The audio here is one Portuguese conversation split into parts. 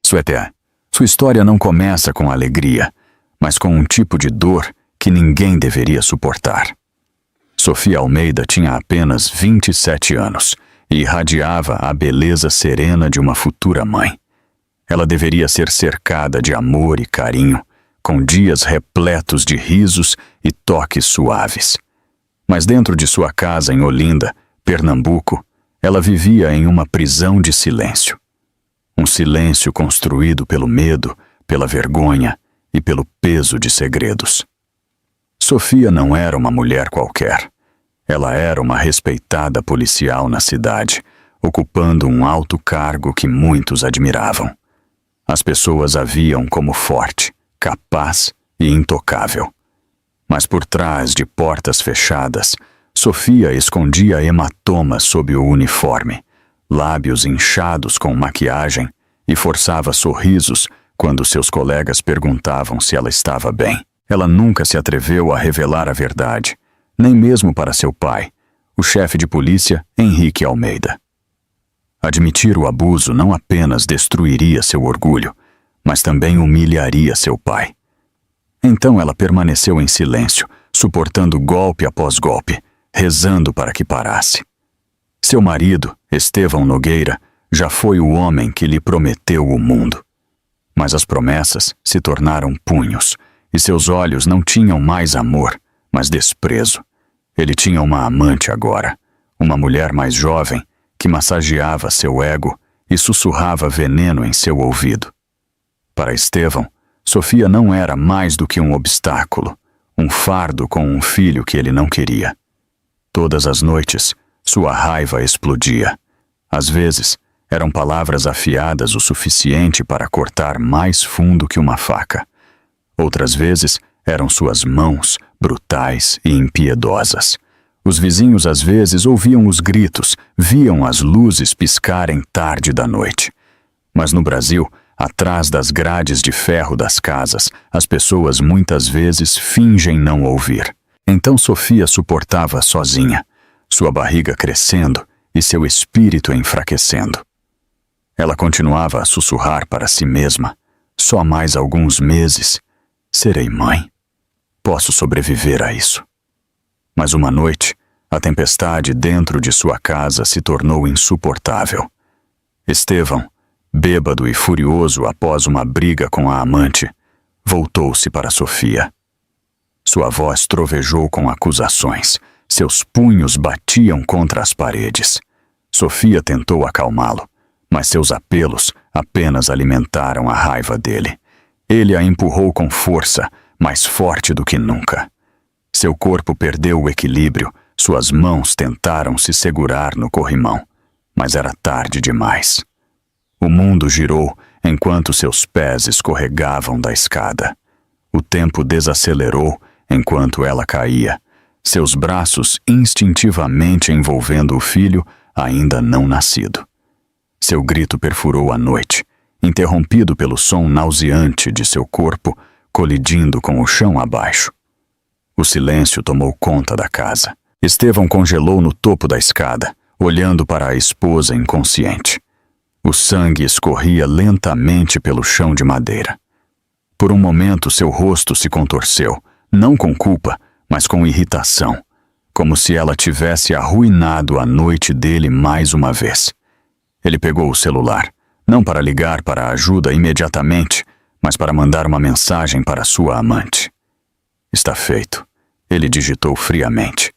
Suéter, sua história não começa com alegria, mas com um tipo de dor que ninguém deveria suportar. Sofia Almeida tinha apenas 27 anos e irradiava a beleza serena de uma futura mãe. Ela deveria ser cercada de amor e carinho, com dias repletos de risos e toques suaves. Mas dentro de sua casa em Olinda, Pernambuco, ela vivia em uma prisão de silêncio. Um silêncio construído pelo medo, pela vergonha e pelo peso de segredos. Sofia não era uma mulher qualquer. Ela era uma respeitada policial na cidade, ocupando um alto cargo que muitos admiravam. As pessoas a viam como forte, capaz e intocável. Mas por trás de portas fechadas, Sofia escondia hematomas sob o uniforme, lábios inchados com maquiagem e forçava sorrisos quando seus colegas perguntavam se ela estava bem. Ela nunca se atreveu a revelar a verdade, nem mesmo para seu pai, o chefe de polícia Henrique Almeida. Admitir o abuso não apenas destruiria seu orgulho, mas também humilharia seu pai. Então ela permaneceu em silêncio, suportando golpe após golpe, rezando para que parasse. Seu marido, Estevão Nogueira, já foi o homem que lhe prometeu o mundo. Mas as promessas se tornaram punhos, e seus olhos não tinham mais amor, mas desprezo. Ele tinha uma amante agora, uma mulher mais jovem, que massageava seu ego e sussurrava veneno em seu ouvido. Para Estevão, Sofia não era mais do que um obstáculo, um fardo com um filho que ele não queria. Todas as noites, sua raiva explodia. Às vezes, eram palavras afiadas o suficiente para cortar mais fundo que uma faca. Outras vezes, eram suas mãos, brutais e impiedosas. Os vizinhos às vezes ouviam os gritos, viam as luzes piscarem tarde da noite. Mas no Brasil, atrás das grades de ferro das casas, as pessoas muitas vezes fingem não ouvir. Então Sofia suportava sozinha, sua barriga crescendo e seu espírito enfraquecendo. Ela continuava a sussurrar para si mesma: só mais alguns meses, serei mãe. Posso sobreviver a isso. Mas uma noite, a tempestade dentro de sua casa se tornou insuportável. Estevão, bêbado e furioso após uma briga com a amante, voltou-se para Sofia. Sua voz trovejou com acusações. Seus punhos batiam contra as paredes. Sofia tentou acalmá-lo, mas seus apelos apenas alimentaram a raiva dele. Ele a empurrou com força, mais forte do que nunca. Seu corpo perdeu o equilíbrio, suas mãos tentaram se segurar no corrimão, mas era tarde demais. O mundo girou enquanto seus pés escorregavam da escada. O tempo desacelerou enquanto ela caía, seus braços instintivamente envolvendo o filho ainda não nascido. Seu grito perfurou a noite, interrompido pelo som nauseante de seu corpo colidindo com o chão abaixo. O silêncio tomou conta da casa. Estevão congelou no topo da escada, olhando para a esposa inconsciente. O sangue escorria lentamente pelo chão de madeira. Por um momento seu rosto se contorceu, não com culpa, mas com irritação, como se ela tivesse arruinado a noite dele mais uma vez. Ele pegou o celular, não para ligar para a ajuda imediatamente, mas para mandar uma mensagem para sua amante. Está feito, ele digitou friamente.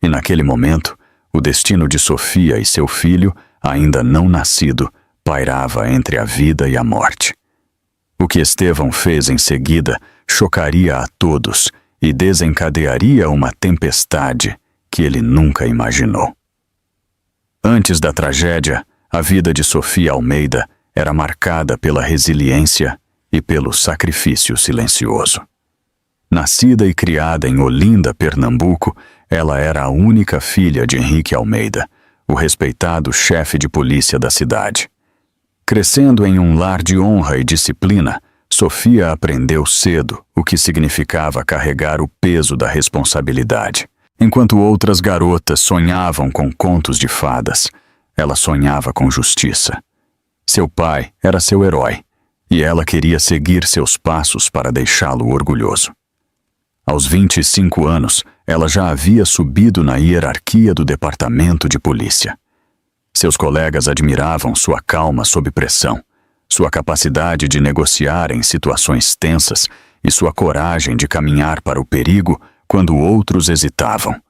E naquele momento, o destino de Sofia e seu filho, ainda não nascido, pairava entre a vida e a morte. O que Estevão fez em seguida chocaria a todos e desencadearia uma tempestade que ele nunca imaginou. Antes da tragédia, a vida de Sofia Almeida era marcada pela resiliência e pelo sacrifício silencioso. Nascida e criada em Olinda, Pernambuco, ela era a única filha de Henrique Almeida, o respeitado chefe de polícia da cidade. Crescendo em um lar de honra e disciplina, Sofia aprendeu cedo o que significava carregar o peso da responsabilidade. Enquanto outras garotas sonhavam com contos de fadas, ela sonhava com justiça. Seu pai era seu herói, e ela queria seguir seus passos para deixá-lo orgulhoso. Aos 25 anos, ela já havia subido na hierarquia do departamento de polícia. Seus colegas admiravam sua calma sob pressão, sua capacidade de negociar em situações tensas e sua coragem de caminhar para o perigo quando outros hesitavam.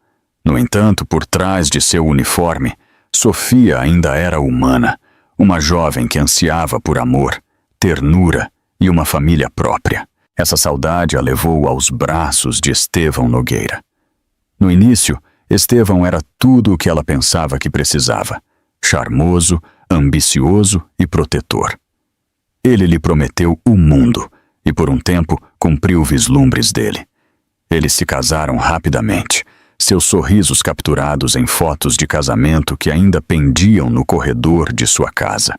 No entanto, por trás de seu uniforme, Sofia ainda era humana, uma jovem que ansiava por amor, ternura e uma família própria. Essa saudade a levou aos braços de Estevão Nogueira. No início, Estevão era tudo o que ela pensava que precisava: charmoso, ambicioso e protetor. Ele lhe prometeu o mundo e, por um tempo, cumpriu vislumbres dele. Eles se casaram rapidamente, seus sorrisos capturados em fotos de casamento que ainda pendiam no corredor de sua casa.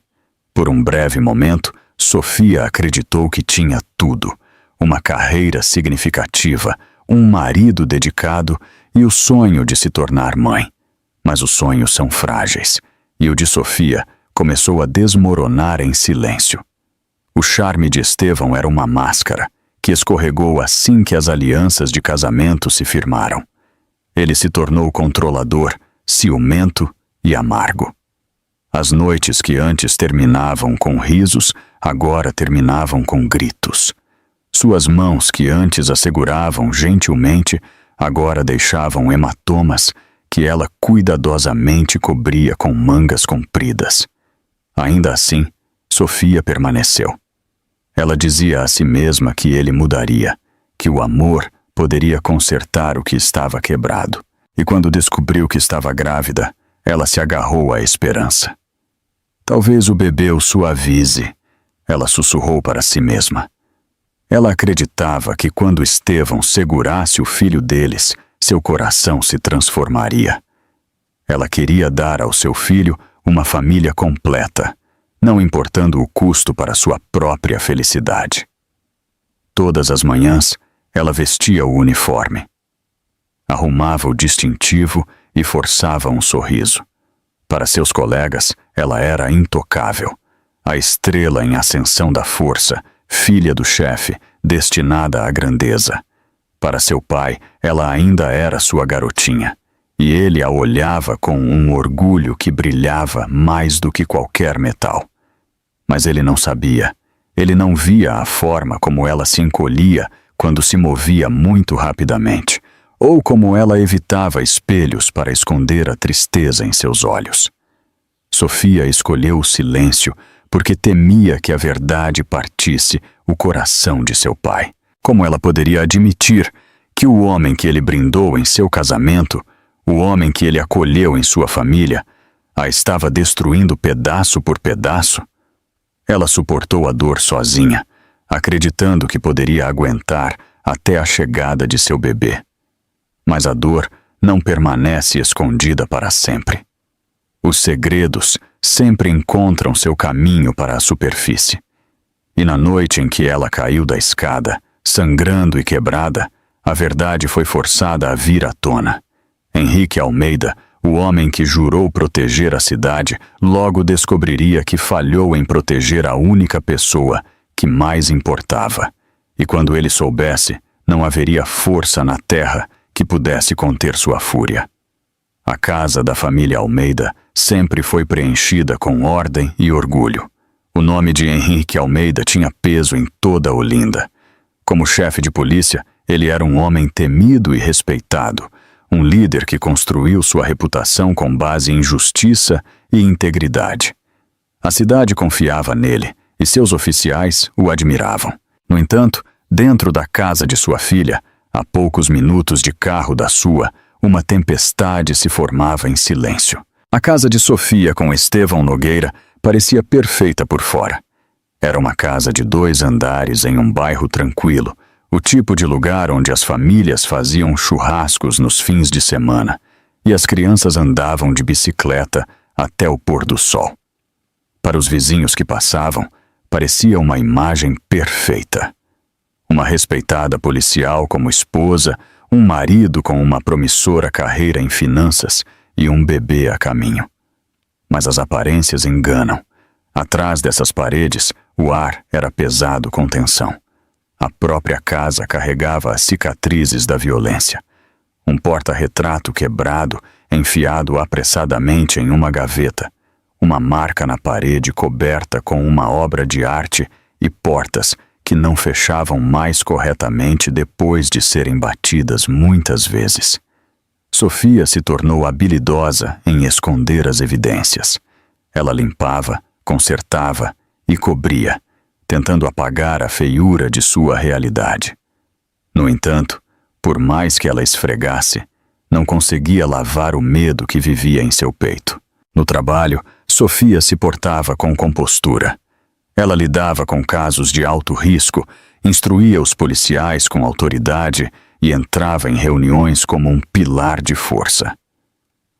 Por um breve momento, Sofia acreditou que tinha tudo: uma carreira significativa, um marido dedicado e o sonho de se tornar mãe. Mas os sonhos são frágeis, e o de Sofia começou a desmoronar em silêncio. O charme de Estevão era uma máscara, que escorregou assim que as alianças de casamento se firmaram. Ele se tornou controlador, ciumento e amargo. As noites que antes terminavam com risos, agora terminavam com gritos. Suas mãos, que antes a seguravam gentilmente, agora deixavam hematomas que ela cuidadosamente cobria com mangas compridas. Ainda assim, Sofia permaneceu. Ela dizia a si mesma que ele mudaria, que o amor poderia consertar o que estava quebrado. E quando descobriu que estava grávida, ela se agarrou à esperança. Talvez o bebê o suavize, ela sussurrou para si mesma. Ela acreditava que quando Estevão segurasse o filho deles, seu coração se transformaria. Ela queria dar ao seu filho uma família completa, não importando o custo para sua própria felicidade. Todas as manhãs, ela vestia o uniforme. Arrumava o distintivo e forçava um sorriso. Para seus colegas, ela era intocável, a estrela em ascensão da força, filha do chefe, destinada à grandeza. Para seu pai, ela ainda era sua garotinha, e ele a olhava com um orgulho que brilhava mais do que qualquer metal. Mas ele não sabia, ele não via a forma como ela se encolhia quando se movia muito rapidamente, ou como ela evitava espelhos para esconder a tristeza em seus olhos. Sofia escolheu o silêncio porque temia que a verdade partisse o coração de seu pai. Como ela poderia admitir que o homem que ele brindou em seu casamento, o homem que ele acolheu em sua família, a estava destruindo pedaço por pedaço? Ela suportou a dor sozinha, acreditando que poderia aguentar até a chegada de seu bebê. Mas a dor não permanece escondida para sempre. Os segredos sempre encontram seu caminho para a superfície. E na noite em que ela caiu da escada, sangrando e quebrada, a verdade foi forçada a vir à tona. Henrique Almeida, o homem que jurou proteger a cidade, logo descobriria que falhou em proteger a única pessoa que mais importava. E quando ele soubesse, não haveria força na terra que pudesse conter sua fúria. A casa da família Almeida sempre foi preenchida com ordem e orgulho. O nome de Henrique Almeida tinha peso em toda Olinda. Como chefe de polícia, ele era um homem temido e respeitado, um líder que construiu sua reputação com base em justiça e integridade. A cidade confiava nele e seus oficiais o admiravam. No entanto, dentro da casa de sua filha, a poucos minutos de carro da sua, uma tempestade se formava em silêncio. A casa de Sofia com Estevão Nogueira parecia perfeita por fora. Era uma casa de 2 andares em um bairro tranquilo, o tipo de lugar onde as famílias faziam churrascos nos fins de semana e as crianças andavam de bicicleta até o pôr do sol. Para os vizinhos que passavam, parecia uma imagem perfeita. Uma respeitada policial como esposa, um marido com uma promissora carreira em finanças e um bebê a caminho. Mas as aparências enganam. Atrás dessas paredes, o ar era pesado com tensão. A própria casa carregava as cicatrizes da violência. Um porta-retrato quebrado, enfiado apressadamente em uma gaveta. Uma marca na parede coberta com uma obra de arte e portas que não fechavam mais corretamente depois de serem batidas muitas vezes. Sofia se tornou habilidosa em esconder as evidências. Ela limpava, consertava e cobria, tentando apagar a feiura de sua realidade. No entanto, por mais que ela esfregasse, não conseguia lavar o medo que vivia em seu peito. No trabalho, Sofia se portava com compostura. Ela lidava com casos de alto risco, instruía os policiais com autoridade e entrava em reuniões como um pilar de força.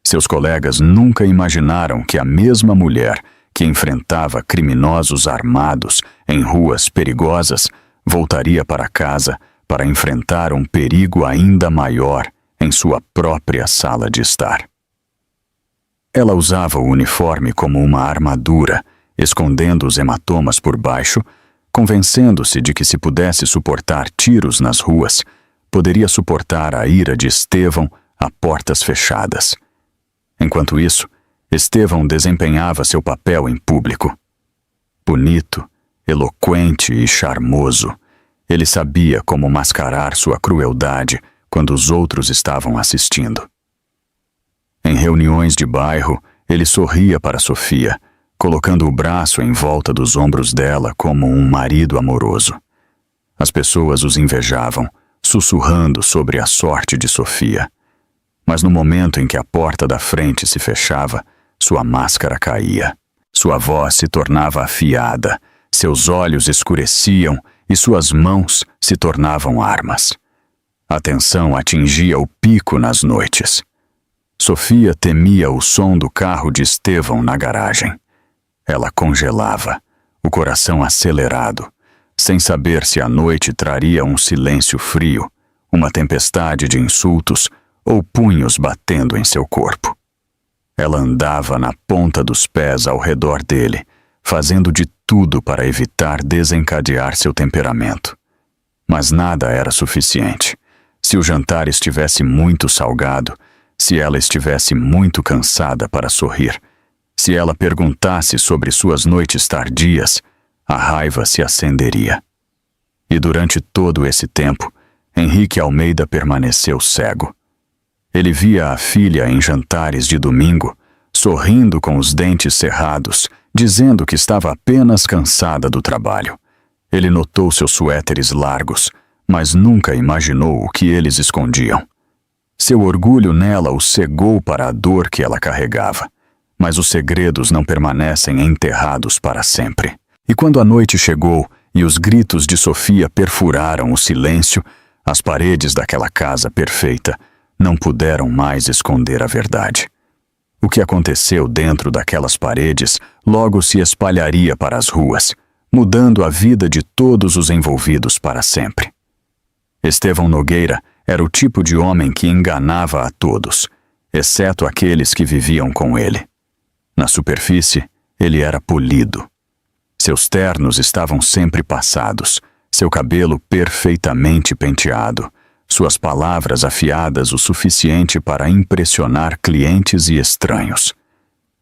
Seus colegas nunca imaginaram que a mesma mulher que enfrentava criminosos armados em ruas perigosas voltaria para casa para enfrentar um perigo ainda maior em sua própria sala de estar. Ela usava o uniforme como uma armadura, escondendo os hematomas por baixo, convencendo-se de que se pudesse suportar tiros nas ruas, poderia suportar a ira de Estevão a portas fechadas. Enquanto isso, Estevão desempenhava seu papel em público. Bonito, eloquente e charmoso, ele sabia como mascarar sua crueldade quando os outros estavam assistindo. Em reuniões de bairro, ele sorria para Sofia, colocando o braço em volta dos ombros dela como um marido amoroso. As pessoas os invejavam, sussurrando sobre a sorte de Sofia. Mas no momento em que a porta da frente se fechava, sua máscara caía. Sua voz se tornava afiada, seus olhos escureciam e suas mãos se tornavam armas. A tensão atingia o pico nas noites. Sofia temia o som do carro de Estevão na garagem. Ela congelava, o coração acelerado, sem saber se a noite traria um silêncio frio, uma tempestade de insultos ou punhos batendo em seu corpo. Ela andava na ponta dos pés ao redor dele, fazendo de tudo para evitar desencadear seu temperamento. Mas nada era suficiente. Se o jantar estivesse muito salgado, se ela estivesse muito cansada para sorrir, se ela perguntasse sobre suas noites tardias, a raiva se acenderia. E durante todo esse tempo, Henrique Almeida permaneceu cego. Ele via a filha em jantares de domingo, sorrindo com os dentes cerrados, dizendo que estava apenas cansada do trabalho. Ele notou seus suéteres largos, mas nunca imaginou o que eles escondiam. Seu orgulho nela o cegou para a dor que ela carregava, mas os segredos não permanecem enterrados para sempre. E quando a noite chegou e os gritos de Sofia perfuraram o silêncio, as paredes daquela casa perfeita não puderam mais esconder a verdade. O que aconteceu dentro daquelas paredes logo se espalharia para as ruas, mudando a vida de todos os envolvidos para sempre. Estevão Nogueira era o tipo de homem que enganava a todos, exceto aqueles que viviam com ele. Na superfície, ele era polido. Seus ternos estavam sempre passados, seu cabelo perfeitamente penteado, suas palavras afiadas o suficiente para impressionar clientes e estranhos.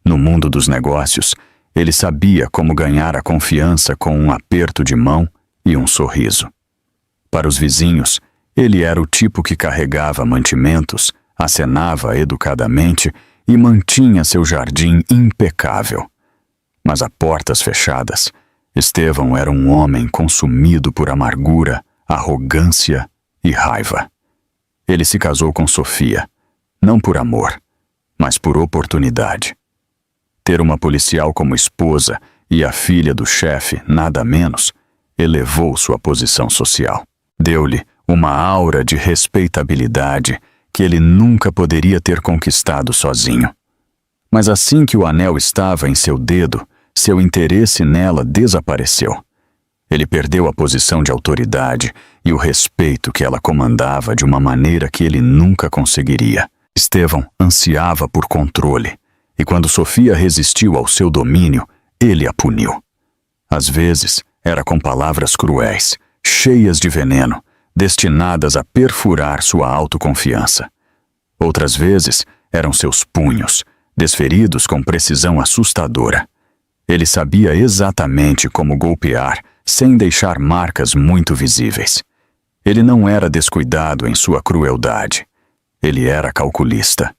No mundo dos negócios, ele sabia como ganhar a confiança com um aperto de mão e um sorriso. Para os vizinhos, ele era o tipo que carregava mantimentos, acenava educadamente e mantinha seu jardim impecável. Mas a portas fechadas, Estevão era um homem consumido por amargura, arrogância e raiva. Ele se casou com Sofia, não por amor, mas por oportunidade. Ter uma policial como esposa e a filha do chefe, nada menos, elevou sua posição social. Deu-lhe uma aura de respeitabilidade que ele nunca poderia ter conquistado sozinho. Mas assim que o anel estava em seu dedo, seu interesse nela desapareceu. Ele perdeu a posição de autoridade e o respeito que ela comandava de uma maneira que ele nunca conseguiria. Estevão ansiava por controle, e quando Sofia resistiu ao seu domínio, ele a puniu. Às vezes, era com palavras cruéis, cheias de veneno, destinadas a perfurar sua autoconfiança. Outras vezes, eram seus punhos, desferidos com precisão assustadora. Ele sabia exatamente como golpear sem deixar marcas muito visíveis. Ele não era descuidado em sua crueldade. Ele era calculista.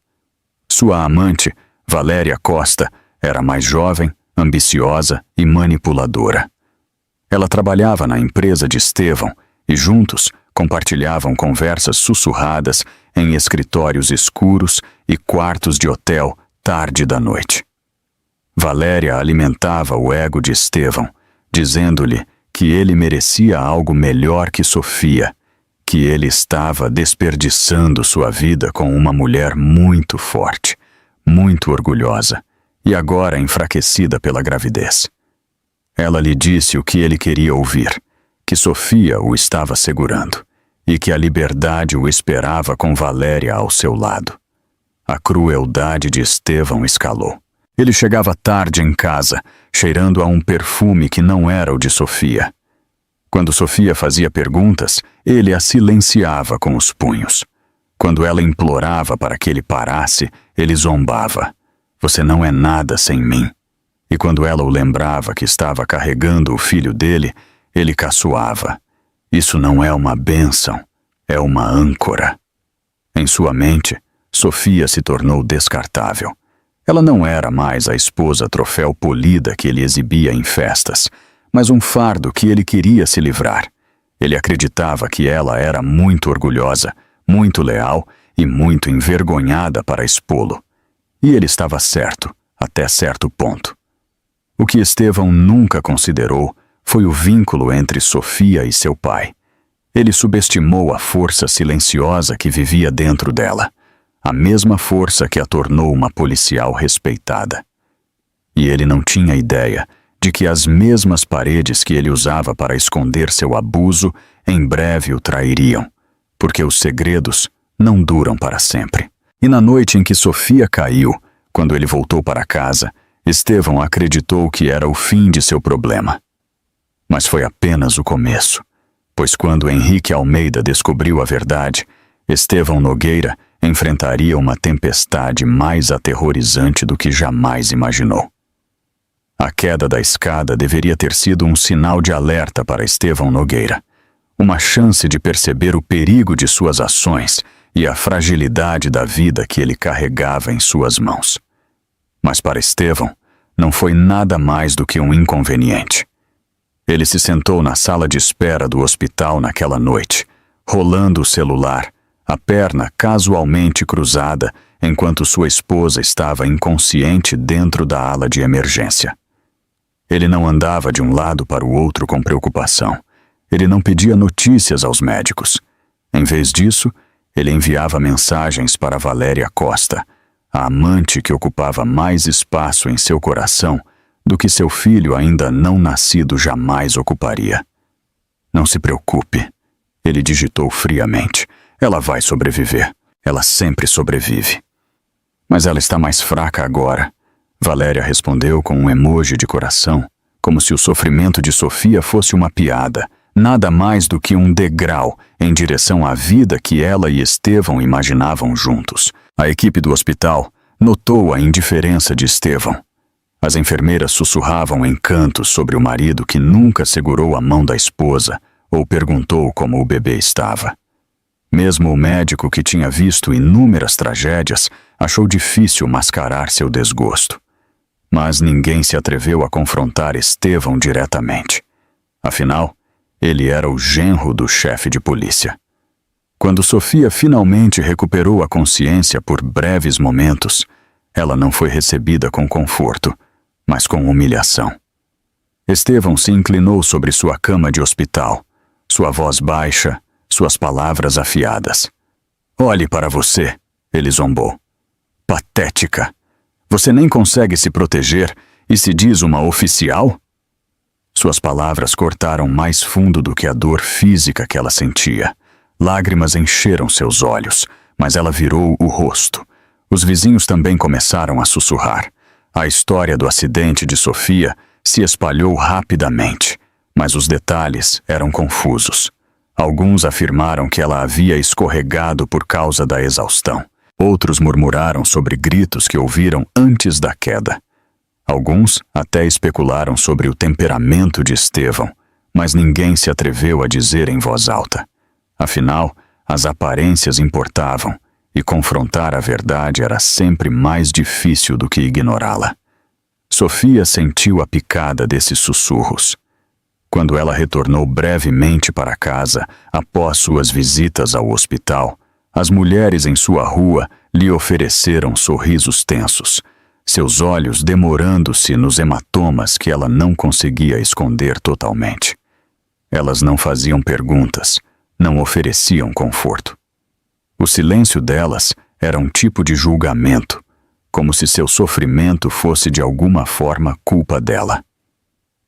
Sua amante, Valéria Costa, era mais jovem, ambiciosa e manipuladora. Ela trabalhava na empresa de Estevão e juntos compartilhavam conversas sussurradas em escritórios escuros e quartos de hotel tarde da noite. Valéria alimentava o ego de Estevão, dizendo-lhe que ele merecia algo melhor que Sofia, que ele estava desperdiçando sua vida com uma mulher muito forte, muito orgulhosa e agora enfraquecida pela gravidez. Ela lhe disse o que ele queria ouvir, que Sofia o estava segurando e que a liberdade o esperava com Valéria ao seu lado. A crueldade de Estevão escalou. Ele chegava tarde em casa, cheirando a um perfume que não era o de Sofia. Quando Sofia fazia perguntas, ele a silenciava com os punhos. Quando ela implorava para que ele parasse, ele zombava. Você não é nada sem mim. E quando ela o lembrava que estava carregando o filho dele, ele caçoava. Isso não é uma bênção, é uma âncora. Em sua mente, Sofia se tornou descartável. Ela não era mais a esposa troféu polida que ele exibia em festas, mas um fardo que ele queria se livrar. Ele acreditava que ela era muito orgulhosa, muito leal e muito envergonhada para expô-lo. E ele estava certo, até certo ponto. O que Estevão nunca considerou foi o vínculo entre Sofia e seu pai. Ele subestimou a força silenciosa que vivia dentro dela, a mesma força que a tornou uma policial respeitada. E ele não tinha ideia de que as mesmas paredes que ele usava para esconder seu abuso em breve o trairiam, porque os segredos não duram para sempre. E na noite em que Sofia caiu, quando ele voltou para casa, Estevão acreditou que era o fim de seu problema. Mas foi apenas o começo, pois quando Henrique Almeida descobriu a verdade, Estevão Nogueira enfrentaria uma tempestade mais aterrorizante do que jamais imaginou. A queda da escada deveria ter sido um sinal de alerta para Estevão Nogueira, uma chance de perceber o perigo de suas ações e a fragilidade da vida que ele carregava em suas mãos. Mas para Estevão, não foi nada mais do que um inconveniente. Ele se sentou na sala de espera do hospital naquela noite, rolando o celular, a perna casualmente cruzada, enquanto sua esposa estava inconsciente dentro da ala de emergência. Ele não andava de um lado para o outro com preocupação. Ele não pedia notícias aos médicos. Em vez disso, ele enviava mensagens para Valéria Costa, a amante que ocupava mais espaço em seu coração do que seu filho ainda não nascido jamais ocuparia. Não se preocupe, ele digitou friamente. Ela vai sobreviver. Ela sempre sobrevive. Mas ela está mais fraca agora. Valéria respondeu com um emoji de coração, como se o sofrimento de Sofia fosse uma piada, nada mais do que um degrau em direção à vida que ela e Estevão imaginavam juntos. A equipe do hospital notou a indiferença de Estevão. As enfermeiras sussurravam encantos sobre o marido que nunca segurou a mão da esposa ou perguntou como o bebê estava. Mesmo o médico que tinha visto inúmeras tragédias achou difícil mascarar seu desgosto. Mas ninguém se atreveu a confrontar Estevão diretamente. Afinal, ele era o genro do chefe de polícia. Quando Sofia finalmente recuperou a consciência por breves momentos, ela não foi recebida com conforto, mas com humilhação. Estevão se inclinou sobre sua cama de hospital, sua voz baixa, suas palavras afiadas. Olhe para você, ele zombou. Patética. Você nem consegue se proteger e se diz uma oficial? Suas palavras cortaram mais fundo do que a dor física que ela sentia. Lágrimas encheram seus olhos, mas ela virou o rosto. Os vizinhos também começaram a sussurrar. A história do acidente de Sofia se espalhou rapidamente, mas os detalhes eram confusos. Alguns afirmaram que ela havia escorregado por causa da exaustão. Outros murmuraram sobre gritos que ouviram antes da queda. Alguns até especularam sobre o temperamento de Estevão, mas ninguém se atreveu a dizer em voz alta. Afinal, as aparências importavam, e confrontar a verdade era sempre mais difícil do que ignorá-la. Sofia sentiu a picada desses sussurros. Quando ela retornou brevemente para casa, após suas visitas ao hospital, as mulheres em sua rua lhe ofereceram sorrisos tensos, seus olhos demorando-se nos hematomas que ela não conseguia esconder totalmente. Elas não faziam perguntas, não ofereciam conforto. O silêncio delas era um tipo de julgamento, como se seu sofrimento fosse de alguma forma culpa dela.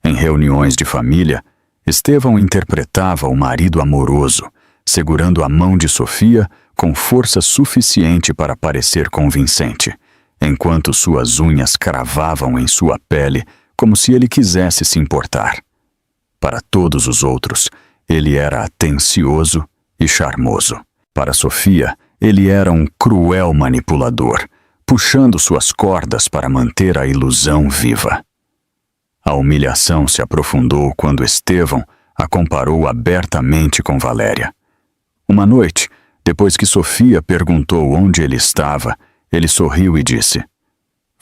Em reuniões de família, Estevão interpretava o marido amoroso, segurando a mão de Sofia com força suficiente para parecer convincente, enquanto suas unhas cravavam em sua pele como se ele quisesse se importar. Para todos os outros, ele era atencioso e charmoso. Para Sofia, ele era um cruel manipulador, puxando suas cordas para manter a ilusão viva. A humilhação se aprofundou quando Estevão a comparou abertamente com Valéria. Uma noite, depois que Sofia perguntou onde ele estava, ele sorriu e disse: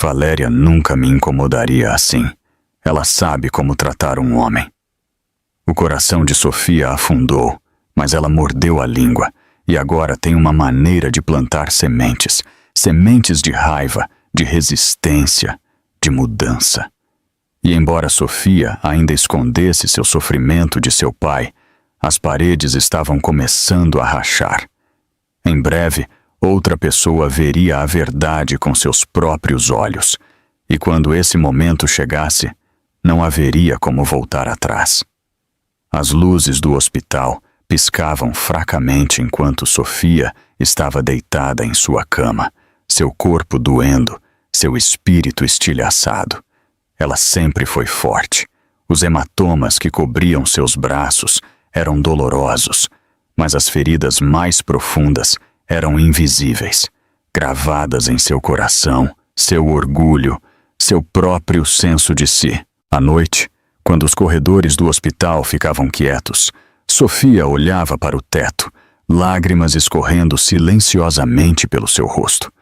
"Valéria nunca me incomodaria assim. Ela sabe como tratar um homem." O coração de Sofia afundou, mas ela mordeu a língua e agora tem uma maneira de plantar sementes, sementes de raiva, de resistência, de mudança. E embora Sofia ainda escondesse seu sofrimento de seu pai, as paredes estavam começando a rachar. Em breve, outra pessoa veria a verdade com seus próprios olhos, e quando esse momento chegasse, não haveria como voltar atrás. As luzes do hospital piscavam fracamente enquanto Sofia estava deitada em sua cama, seu corpo doendo, seu espírito estilhaçado. Ela sempre foi forte. Os hematomas que cobriam seus braços eram dolorosos, mas as feridas mais profundas eram invisíveis, gravadas em seu coração, seu orgulho, seu próprio senso de si. À noite, quando os corredores do hospital ficavam quietos, Sofia olhava para o teto, lágrimas escorrendo silenciosamente pelo seu rosto.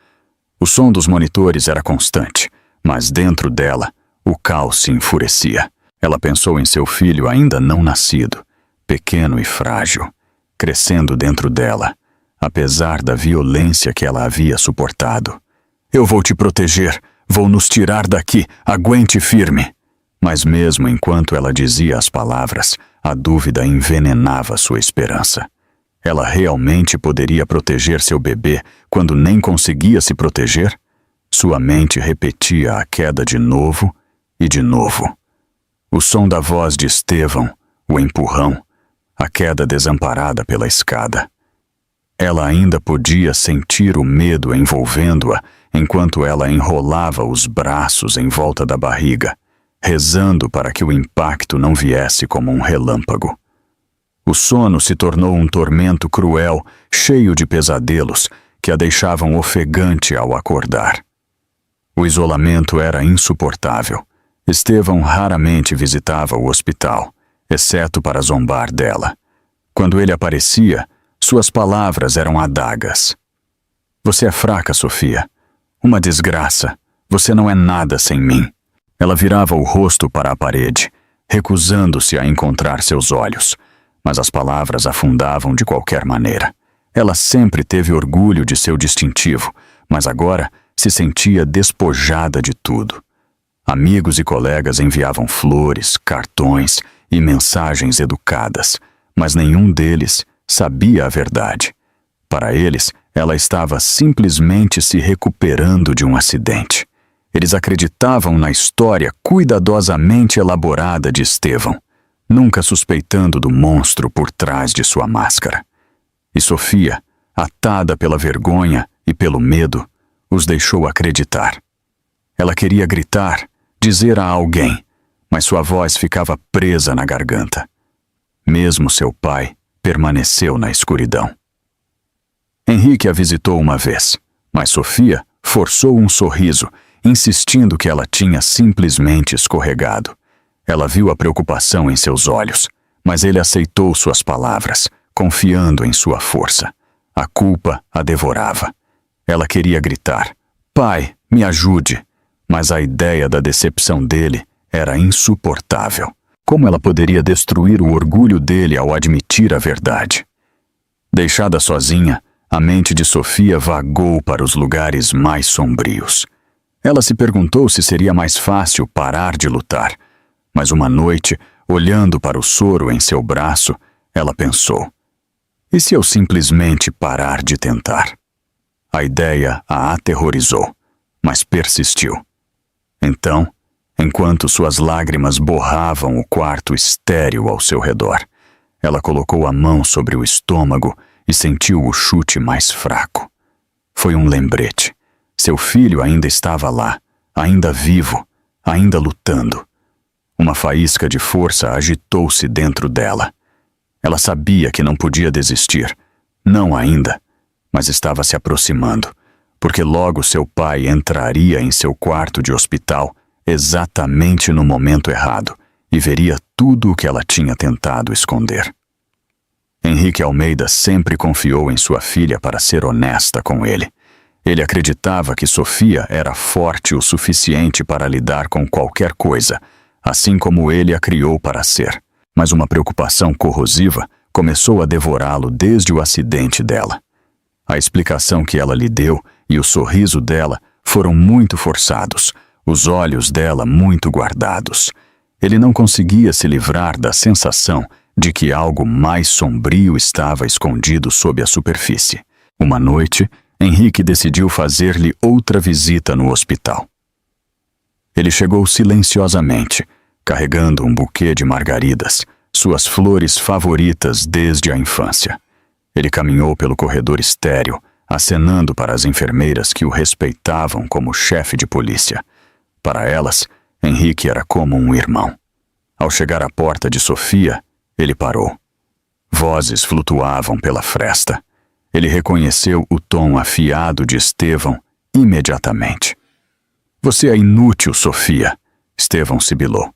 O som dos monitores era constante, mas dentro dela, o caos se enfurecia. Ela pensou em seu filho ainda não nascido, pequeno e frágil, crescendo dentro dela, apesar da violência que ela havia suportado. "Eu vou te proteger, vou nos tirar daqui, aguente firme." Mas mesmo enquanto ela dizia as palavras, a dúvida envenenava sua esperança. Ela realmente poderia proteger seu bebê quando nem conseguia se proteger? Sua mente repetia a queda de novo e de novo. O som da voz de Estevão, o empurrão, a queda desamparada pela escada. Ela ainda podia sentir o medo envolvendo-a enquanto ela enrolava os braços em volta da barriga, rezando para que o impacto não viesse como um relâmpago. O sono se tornou um tormento cruel, cheio de pesadelos, que a deixavam ofegante ao acordar. O isolamento era insuportável. Estevão raramente visitava o hospital, exceto para zombar dela. Quando ele aparecia, suas palavras eram adagas. "Você é fraca, Sofia. Uma desgraça. Você não é nada sem mim." Ela virava o rosto para a parede, recusando-se a encontrar seus olhos, mas as palavras afundavam de qualquer maneira. Ela sempre teve orgulho de seu distintivo, mas agora se sentia despojada de tudo. Amigos e colegas enviavam flores, cartões e mensagens educadas, mas nenhum deles sabia a verdade. Para eles, ela estava simplesmente se recuperando de um acidente. Eles acreditavam na história cuidadosamente elaborada de Estevão, nunca suspeitando do monstro por trás de sua máscara. E Sofia, atada pela vergonha e pelo medo, os deixou acreditar. Ela queria gritar, dizer a alguém, mas sua voz ficava presa na garganta. Mesmo seu pai permaneceu na escuridão. Henrique a visitou uma vez, mas Sofia forçou um sorriso, insistindo que ela tinha simplesmente escorregado. Ela viu a preocupação em seus olhos, mas ele aceitou suas palavras, confiando em sua força. A culpa a devorava. Ela queria gritar: "Pai, me ajude!" Mas a ideia da decepção dele era insuportável. Como ela poderia destruir o orgulho dele ao admitir a verdade? Deixada sozinha, a mente de Sofia vagou para os lugares mais sombrios. Ela se perguntou se seria mais fácil parar de lutar. Mas uma noite, olhando para o soro em seu braço, ela pensou: e se eu simplesmente parar de tentar? A ideia a aterrorizou, mas persistiu. Então, enquanto suas lágrimas borravam o quarto estéril ao seu redor, ela colocou a mão sobre o estômago e sentiu o chute mais fraco. Foi um lembrete. Seu filho ainda estava lá, ainda vivo, ainda lutando. Uma faísca de força agitou-se dentro dela. Ela sabia que não podia desistir. Não ainda, mas estava se aproximando, porque logo seu pai entraria em seu quarto de hospital exatamente no momento errado e veria tudo o que ela tinha tentado esconder. Henrique Almeida sempre confiou em sua filha para ser honesta com ele. Ele acreditava que Sofia era forte o suficiente para lidar com qualquer coisa, assim como ele a criou para ser. Mas uma preocupação corrosiva começou a devorá-lo desde o acidente dela. A explicação que ela lhe deu e o sorriso dela foram muito forçados, os olhos dela muito guardados. Ele não conseguia se livrar da sensação de que algo mais sombrio estava escondido sob a superfície. Uma noite, Henrique decidiu fazer-lhe outra visita no hospital. Ele chegou silenciosamente, carregando um buquê de margaridas, suas flores favoritas desde a infância. Ele caminhou pelo corredor estéril, acenando para as enfermeiras que o respeitavam como chefe de polícia. Para elas, Henrique era como um irmão. Ao chegar à porta de Sofia, ele parou. Vozes flutuavam pela fresta. Ele reconheceu o tom afiado de Estevão imediatamente. "Você é inútil, Sofia", Estevão sibilou.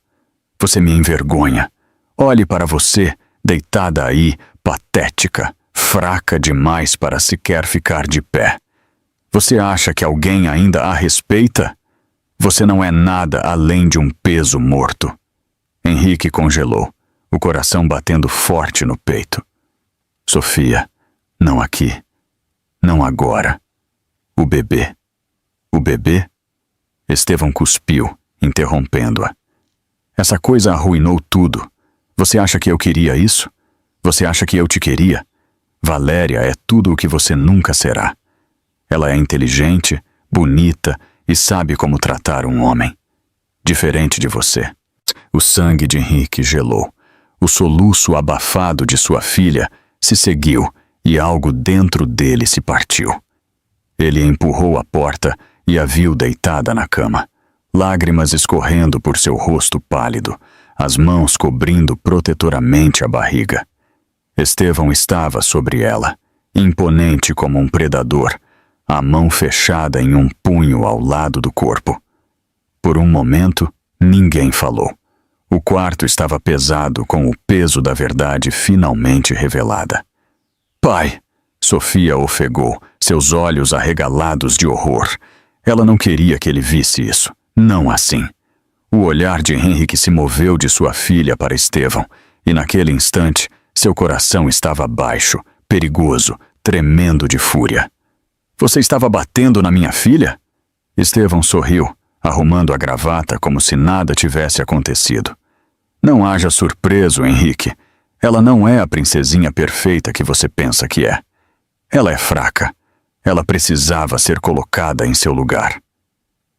"Você me envergonha. Olhe para você, deitada aí, patética, fraca demais para sequer ficar de pé. Você acha que alguém ainda a respeita? Você não é nada além de um peso morto." Henrique congelou, o coração batendo forte no peito. "Sofia, não aqui. Não agora. O bebê." "O bebê?" Estevão cuspiu, interrompendo-a. "Essa coisa arruinou tudo. Você acha que eu queria isso? Você acha que eu te queria? Valéria é tudo o que você nunca será. Ela é inteligente, bonita e sabe como tratar um homem. Diferente de você." O sangue de Henrique gelou. O soluço abafado de sua filha se seguiu e algo dentro dele se partiu. Ele empurrou a porta e a viu deitada na cama, lágrimas escorrendo por seu rosto pálido, as mãos cobrindo protetoramente a barriga. Estevão estava sobre ela, imponente como um predador, a mão fechada em um punho ao lado do corpo. Por um momento, ninguém falou. O quarto estava pesado com o peso da verdade finalmente revelada. "Pai!" Sofia ofegou, seus olhos arregalados de horror. Ela não queria que ele visse isso. Não assim. O olhar de Henrique se moveu de sua filha para Estevão, e naquele instante, seu coração estava baixo, perigoso, tremendo de fúria. "Você estava batendo na minha filha?" Estevão sorriu, arrumando a gravata como se nada tivesse acontecido. "Não haja surpreso, Henrique. Ela não é a princesinha perfeita que você pensa que é. Ela é fraca. Ela precisava ser colocada em seu lugar."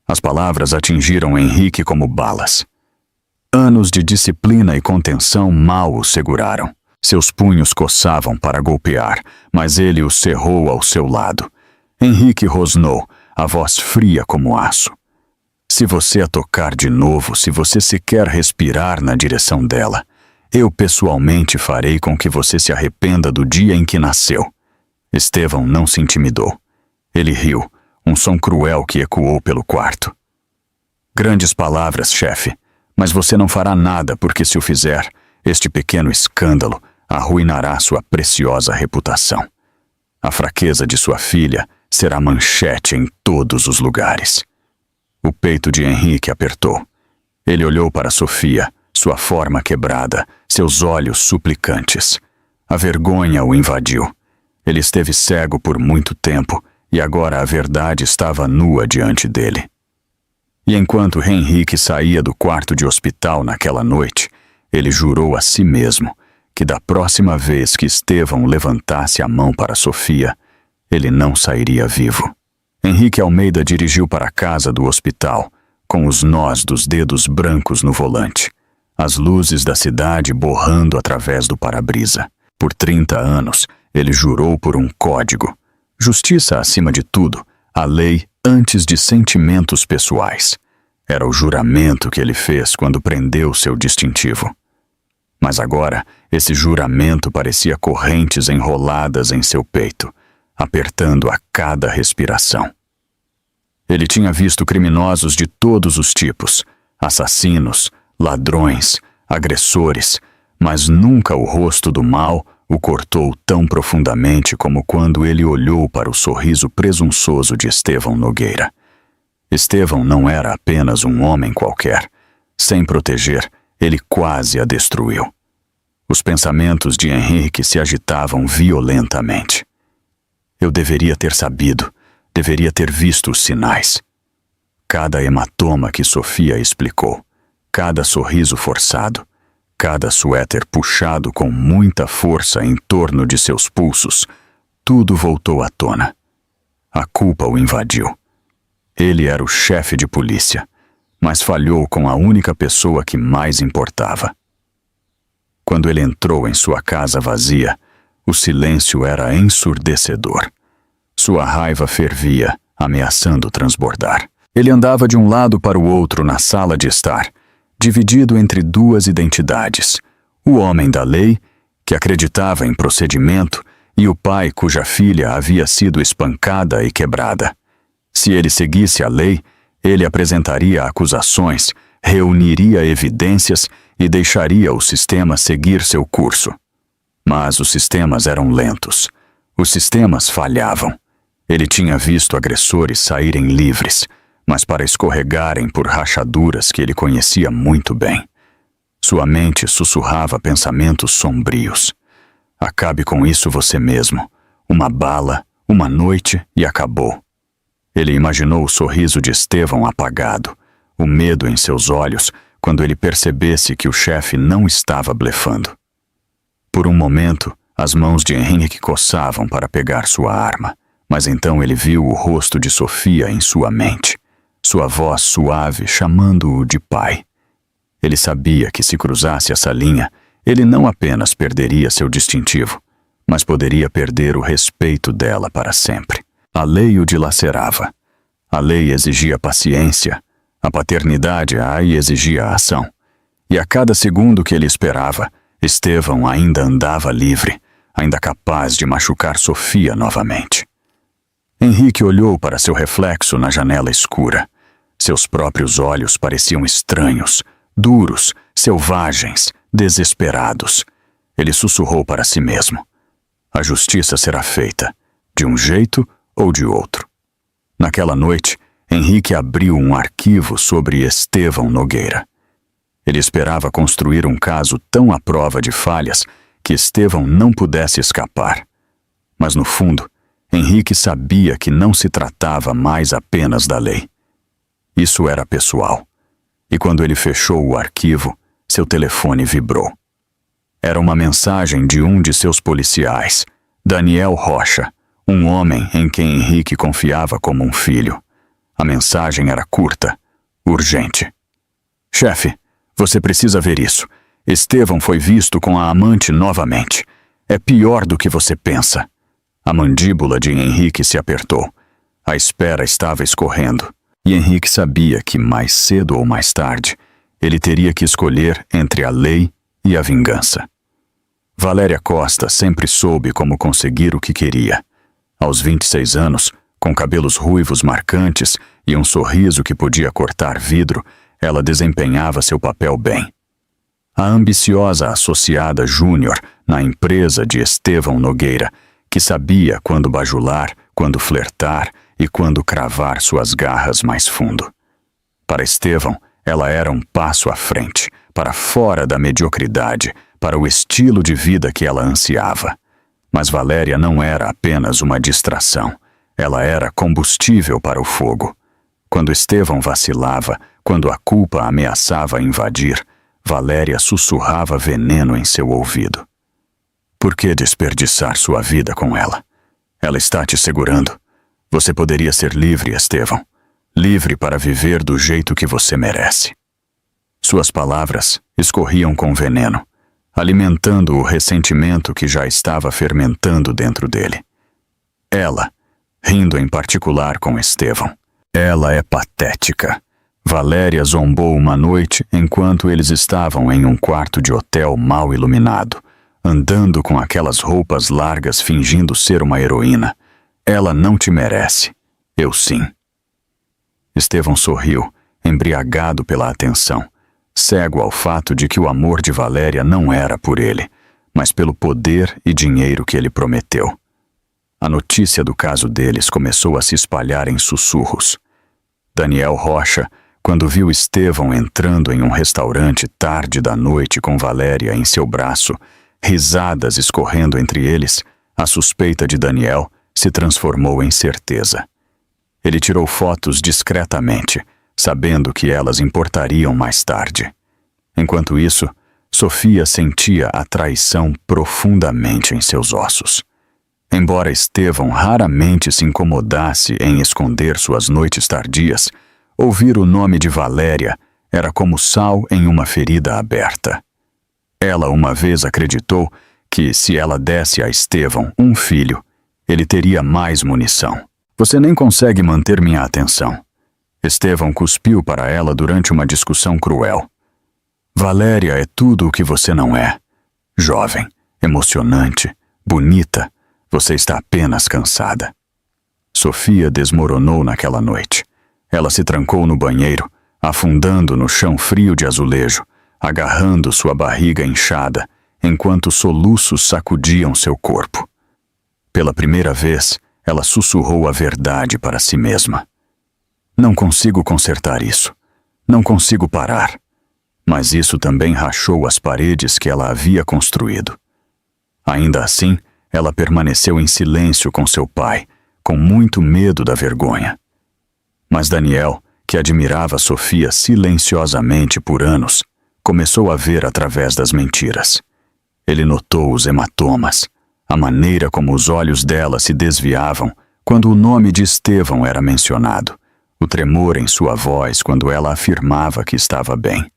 As palavras atingiram Henrique como balas. Anos de disciplina e contenção mal o seguraram. Seus punhos coçavam para golpear, mas ele os cerrou ao seu lado. Henrique rosnou, a voz fria como aço. Se você a tocar de novo, se você sequer respirar na direção dela, eu pessoalmente farei com que você se arrependa do dia em que nasceu. Estevão não se intimidou. Ele riu, um som cruel que ecoou pelo quarto. Grandes palavras, chefe, mas você não fará nada porque, se o fizer, este pequeno escândalo arruinará sua preciosa reputação. A fraqueza de sua filha será manchete em todos os lugares. O peito de Henrique apertou. Ele olhou para Sofia, sua forma quebrada, seus olhos suplicantes. A vergonha o invadiu. Ele esteve cego por muito tempo e agora a verdade estava nua diante dele. E enquanto Henrique saía do quarto de hospital naquela noite, ele jurou a si mesmo que da próxima vez que Estevão levantasse a mão para Sofia, ele não sairia vivo. Henrique Almeida dirigiu para a casa do hospital, com os nós dos dedos brancos no volante, as luzes da cidade borrando através do para-brisa. Por 30 anos, ele jurou por um código: justiça acima de tudo, a lei antes de sentimentos pessoais. Era o juramento que ele fez quando prendeu seu distintivo. Mas agora, esse juramento parecia correntes enroladas em seu peito, apertando a cada respiração. Ele tinha visto criminosos de todos os tipos, assassinos, ladrões, agressores, mas nunca o rosto do mal o cortou tão profundamente como quando ele olhou para o sorriso presunçoso de Estevão Nogueira. Estevão não era apenas um homem qualquer. Sem proteger, ele quase a destruiu. Os pensamentos de Henrique se agitavam violentamente. Eu deveria ter sabido, deveria ter visto os sinais. Cada hematoma que Sofia explicou, cada sorriso forçado, cada suéter puxado com muita força em torno de seus pulsos, tudo voltou à tona. A culpa o invadiu. Ele era o chefe de polícia, mas falhou com a única pessoa que mais importava. Quando ele entrou em sua casa vazia, o silêncio era ensurdecedor. Sua raiva fervia, ameaçando transbordar. Ele andava de um lado para o outro na sala de estar, dividido entre duas identidades: o homem da lei, que acreditava em procedimento, e o pai cuja filha havia sido espancada e quebrada. Se ele seguisse a lei, ele apresentaria acusações, reuniria evidências e deixaria o sistema seguir seu curso. Mas os sistemas eram lentos. Os sistemas falhavam. Ele tinha visto agressores saírem livres, mas para escorregarem por rachaduras que ele conhecia muito bem. Sua mente sussurrava pensamentos sombrios. Acabe com isso você mesmo. Uma bala, uma noite e acabou. Ele imaginou o sorriso de Estevão apagado, o medo em seus olhos quando ele percebesse que o chefe não estava blefando. Por um momento, as mãos de Henrique coçavam para pegar sua arma, mas então ele viu o rosto de Sofia em sua mente, sua voz suave chamando-o de pai. Ele sabia que se cruzasse essa linha, ele não apenas perderia seu distintivo, mas poderia perder o respeito dela para sempre. A lei o dilacerava. A lei exigia paciência, a paternidade a exigia ação. E a cada segundo que ele esperava, Estevão ainda andava livre, ainda capaz de machucar Sofia novamente. Henrique olhou para seu reflexo na janela escura. Seus próprios olhos pareciam estranhos, duros, selvagens, desesperados. Ele sussurrou para si mesmo: a justiça será feita, de um jeito ou de outro. Naquela noite, Henrique abriu um arquivo sobre Estevão Nogueira. Ele esperava construir um caso tão à prova de falhas que Estevão não pudesse escapar. Mas no fundo, Henrique sabia que não se tratava mais apenas da lei. Isso era pessoal. E quando ele fechou o arquivo, seu telefone vibrou. Era uma mensagem de um de seus policiais, Daniel Rocha, um homem em quem Henrique confiava como um filho. A mensagem era curta, urgente. Chefe, você precisa ver isso. Estevão foi visto com a amante novamente. É pior do que você pensa. A mandíbula de Henrique se apertou. A espera estava escorrendo. E Henrique sabia que, mais cedo ou mais tarde, ele teria que escolher entre a lei e a vingança. Valéria Costa sempre soube como conseguir o que queria. Aos 26 anos, com cabelos ruivos marcantes e um sorriso que podia cortar vidro, ela desempenhava seu papel bem. A ambiciosa associada júnior na empresa de Estevão Nogueira, que sabia quando bajular, quando flertar e quando cravar suas garras mais fundo. Para Estevão, ela era um passo à frente, para fora da mediocridade, para o estilo de vida que ela ansiava. Mas Valéria não era apenas uma distração, ela era combustível para o fogo. Quando Estevão vacilava, quando a culpa ameaçava invadir, Valéria sussurrava veneno em seu ouvido. Por que desperdiçar sua vida com ela? Ela está te segurando. Você poderia ser livre, Estevão. Livre para viver do jeito que você merece. Suas palavras escorriam com veneno, alimentando o ressentimento que já estava fermentando dentro dele. Ela, rindo em particular com Estevão. Ela é patética. Valéria zombou uma noite enquanto eles estavam em um quarto de hotel mal iluminado, andando com aquelas roupas largas fingindo ser uma heroína. Ela não te merece. Eu sim. Estevão sorriu, embriagado pela atenção, cego ao fato de que o amor de Valéria não era por ele, mas pelo poder e dinheiro que ele prometeu. A notícia do caso deles começou a se espalhar em sussurros. Daniel Rocha, quando viu Estevão entrando em um restaurante tarde da noite com Valéria em seu braço, risadas escorrendo entre eles, a suspeita de Daniel se transformou em certeza. Ele tirou fotos discretamente, sabendo que elas importariam mais tarde. Enquanto isso, Sofia sentia a traição profundamente em seus ossos. Embora Estevão raramente se incomodasse em esconder suas noites tardias, ouvir o nome de Valéria era como sal em uma ferida aberta. Ela uma vez acreditou que, se ela desse a Estevão um filho, ele teria mais munição. Você nem consegue manter minha atenção. Estevão cuspiu para ela durante uma discussão cruel. Valéria é tudo o que você não é. Jovem, emocionante, bonita, você está apenas cansada. Sofia desmoronou naquela noite. Ela se trancou no banheiro, afundando no chão frio de azulejo, agarrando sua barriga inchada, enquanto soluços sacudiam seu corpo. Pela primeira vez, ela sussurrou a verdade para si mesma. Não consigo consertar isso. Não consigo parar. Mas isso também rachou as paredes que ela havia construído. Ainda assim, ela permaneceu em silêncio com seu pai, com muito medo da vergonha. Mas Daniel, que admirava Sofia silenciosamente por anos, começou a ver através das mentiras. Ele notou os hematomas, a maneira como os olhos dela se desviavam quando o nome de Estevão era mencionado, o tremor em sua voz quando ela afirmava que estava bem.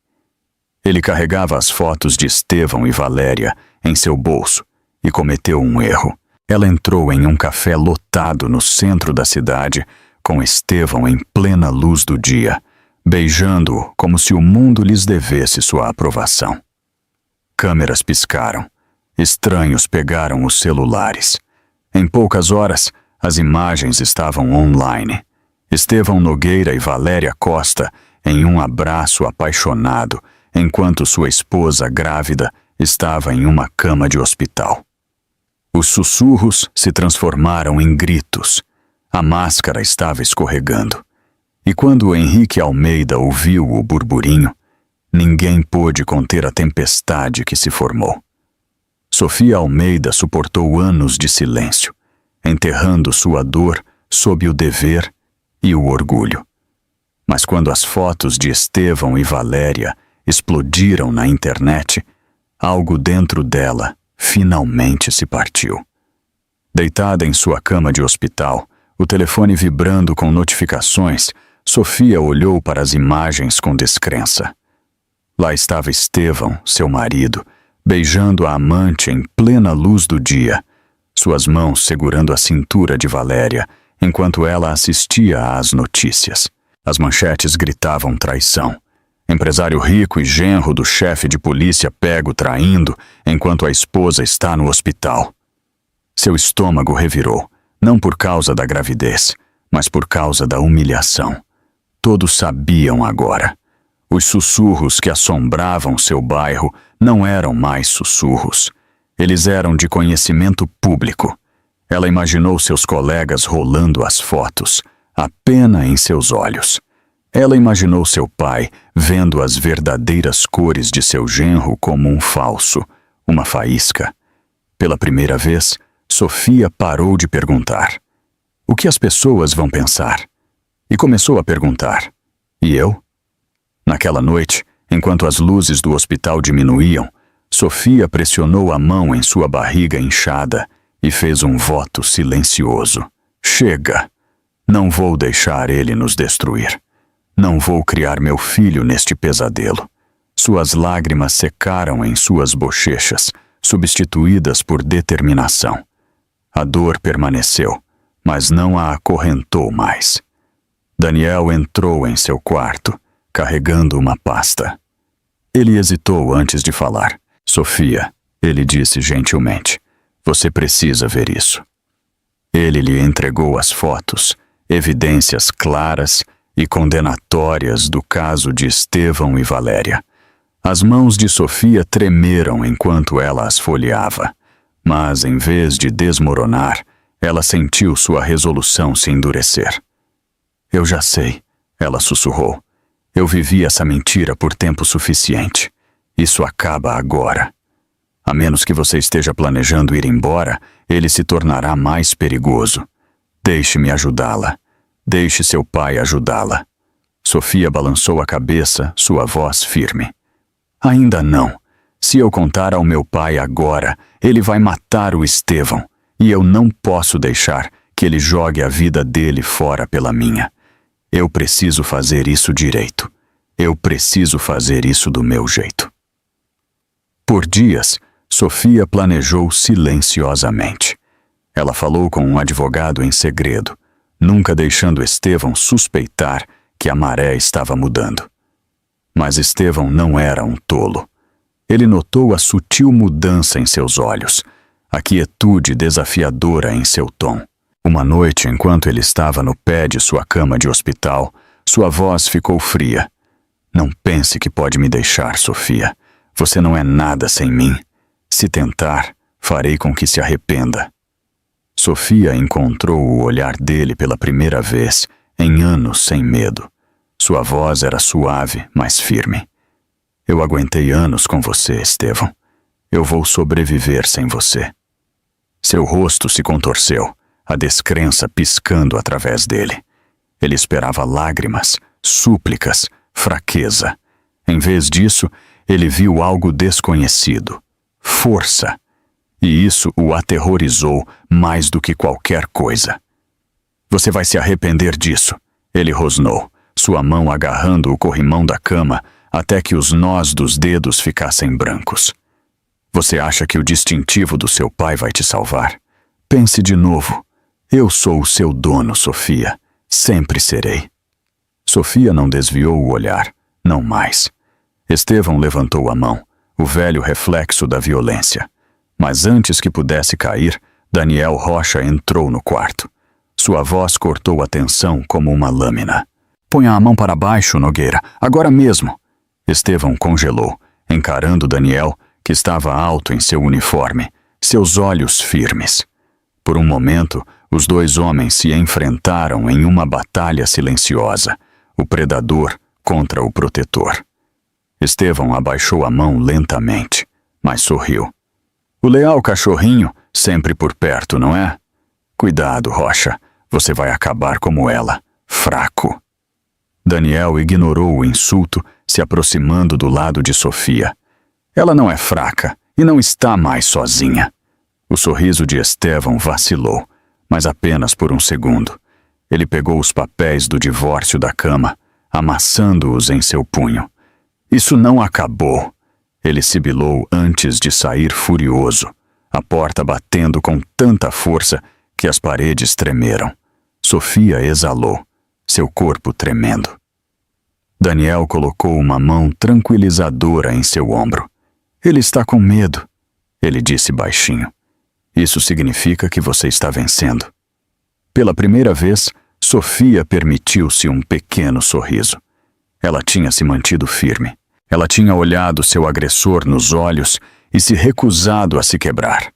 Ele carregava as fotos de Estevão e Valéria em seu bolso e cometeu um erro. Ela entrou em um café lotado no centro da cidade, com Estevão em plena luz do dia, beijando-o como se o mundo lhes devesse sua aprovação. Câmeras piscaram. Estranhos pegaram os celulares. Em poucas horas, as imagens estavam online. Estevão Nogueira e Valéria Costa em um abraço apaixonado, enquanto sua esposa grávida estava em uma cama de hospital. Os sussurros se transformaram em gritos. A máscara estava escorregando. E quando Henrique Almeida ouviu o burburinho, ninguém pôde conter a tempestade que se formou. Sofia Almeida suportou anos de silêncio, enterrando sua dor sob o dever e o orgulho. Mas quando as fotos de Estevão e Valéria explodiram na internet, algo dentro dela finalmente se partiu. Deitada em sua cama de hospital, o telefone vibrando com notificações, Sofia olhou para as imagens com descrença. Lá estava Estevão, seu marido, beijando a amante em plena luz do dia, suas mãos segurando a cintura de Valéria, enquanto ela assistia às notícias. As manchetes gritavam traição. Empresário rico e genro do chefe de polícia pego traindo enquanto a esposa está no hospital. Seu estômago revirou, não por causa da gravidez, mas por causa da humilhação. Todos sabiam agora. Os sussurros que assombravam seu bairro não eram mais sussurros. Eles eram de conhecimento público. Ela imaginou seus colegas rolando as fotos, a pena em seus olhos. Ela imaginou seu pai vendo as verdadeiras cores de seu genro como um falso, uma faísca. Pela primeira vez, Sofia parou de perguntar: o que as pessoas vão pensar? E começou a perguntar: e eu? Naquela noite, enquanto as luzes do hospital diminuíam, Sofia pressionou a mão em sua barriga inchada e fez um voto silencioso. Chega! Não vou deixar ele nos destruir. Não vou criar meu filho neste pesadelo. Suas lágrimas secaram em suas bochechas, substituídas por determinação. A dor permaneceu, mas não a acorrentou mais. Daniel entrou em seu quarto, carregando uma pasta. Ele hesitou antes de falar. Sofia, ele disse gentilmente, você precisa ver isso. Ele lhe entregou as fotos, evidências claras e condenatórias do caso de Estevão e Valéria. As mãos de Sofia tremeram enquanto ela as folheava, mas em vez de desmoronar, ela sentiu sua resolução se endurecer. Eu já sei, ela sussurrou. Eu vivi essa mentira por tempo suficiente. Isso acaba agora. A menos que você esteja planejando ir embora, ele se tornará mais perigoso. Deixe-me ajudá-la. Deixe seu pai ajudá-la. Sofia balançou a cabeça, sua voz firme. Ainda não. Se eu contar ao meu pai agora, ele vai matar o Estevão, e eu não posso deixar que ele jogue a vida dele fora pela minha. Eu preciso fazer isso direito. Eu preciso fazer isso do meu jeito. Por dias, Sofia planejou silenciosamente. Ela falou com um advogado em segredo, nunca deixando Estevão suspeitar que a maré estava mudando. Mas Estevão não era um tolo. Ele notou a sutil mudança em seus olhos, a quietude desafiadora em seu tom. Uma noite, enquanto ele estava no pé de sua cama de hospital, sua voz ficou fria. Não pense que pode me deixar, Sofia. Você não é nada sem mim. Se tentar, farei com que se arrependa. Sofia encontrou o olhar dele pela primeira vez em anos sem medo. Sua voz era suave, mas firme. Eu aguentei anos com você, Estevão. Eu vou sobreviver sem você. Seu rosto se contorceu, a descrença piscando através dele. Ele esperava lágrimas, súplicas, fraqueza. Em vez disso, ele viu algo desconhecido. Força. E isso o aterrorizou mais do que qualquer coisa. Você vai se arrepender disso, ele rosnou, sua mão agarrando o corrimão da cama até que os nós dos dedos ficassem brancos. Você acha que o distintivo do seu pai vai te salvar? Pense de novo. Eu sou o seu dono, Sofia. Sempre serei. Sofia não desviou o olhar, não mais. Estevão levantou a mão, o velho reflexo da violência. Mas antes que pudesse cair, Daniel Rocha entrou no quarto. Sua voz cortou a tensão como uma lâmina. Ponha a mão para baixo, Nogueira, agora mesmo. Estevão congelou, encarando Daniel, que estava alto em seu uniforme, seus olhos firmes. Por um momento, os dois homens se enfrentaram em uma batalha silenciosa, o predador contra o protetor. Estevão abaixou a mão lentamente, mas sorriu. O leal cachorrinho, sempre por perto, não é? Cuidado, Rocha, você vai acabar como ela, fraco. Daniel ignorou o insulto, se aproximando do lado de Sofia. Ela não é fraca e não está mais sozinha. O sorriso de Estevão vacilou, mas apenas por um segundo. Ele pegou os papéis do divórcio da cama, amassando-os em seu punho. Isso não acabou. Ele sibilou antes de sair furioso, a porta batendo com tanta força que as paredes tremeram. Sofia exalou. seu corpo tremendo. Daniel colocou uma mão tranquilizadora em seu ombro. Ele está com medo, ele disse baixinho. Isso significa que você está vencendo. Pela primeira vez, Sofia permitiu-se um pequeno sorriso. Ela tinha se mantido firme. Ela tinha olhado seu agressor nos olhos e se recusado a se quebrar.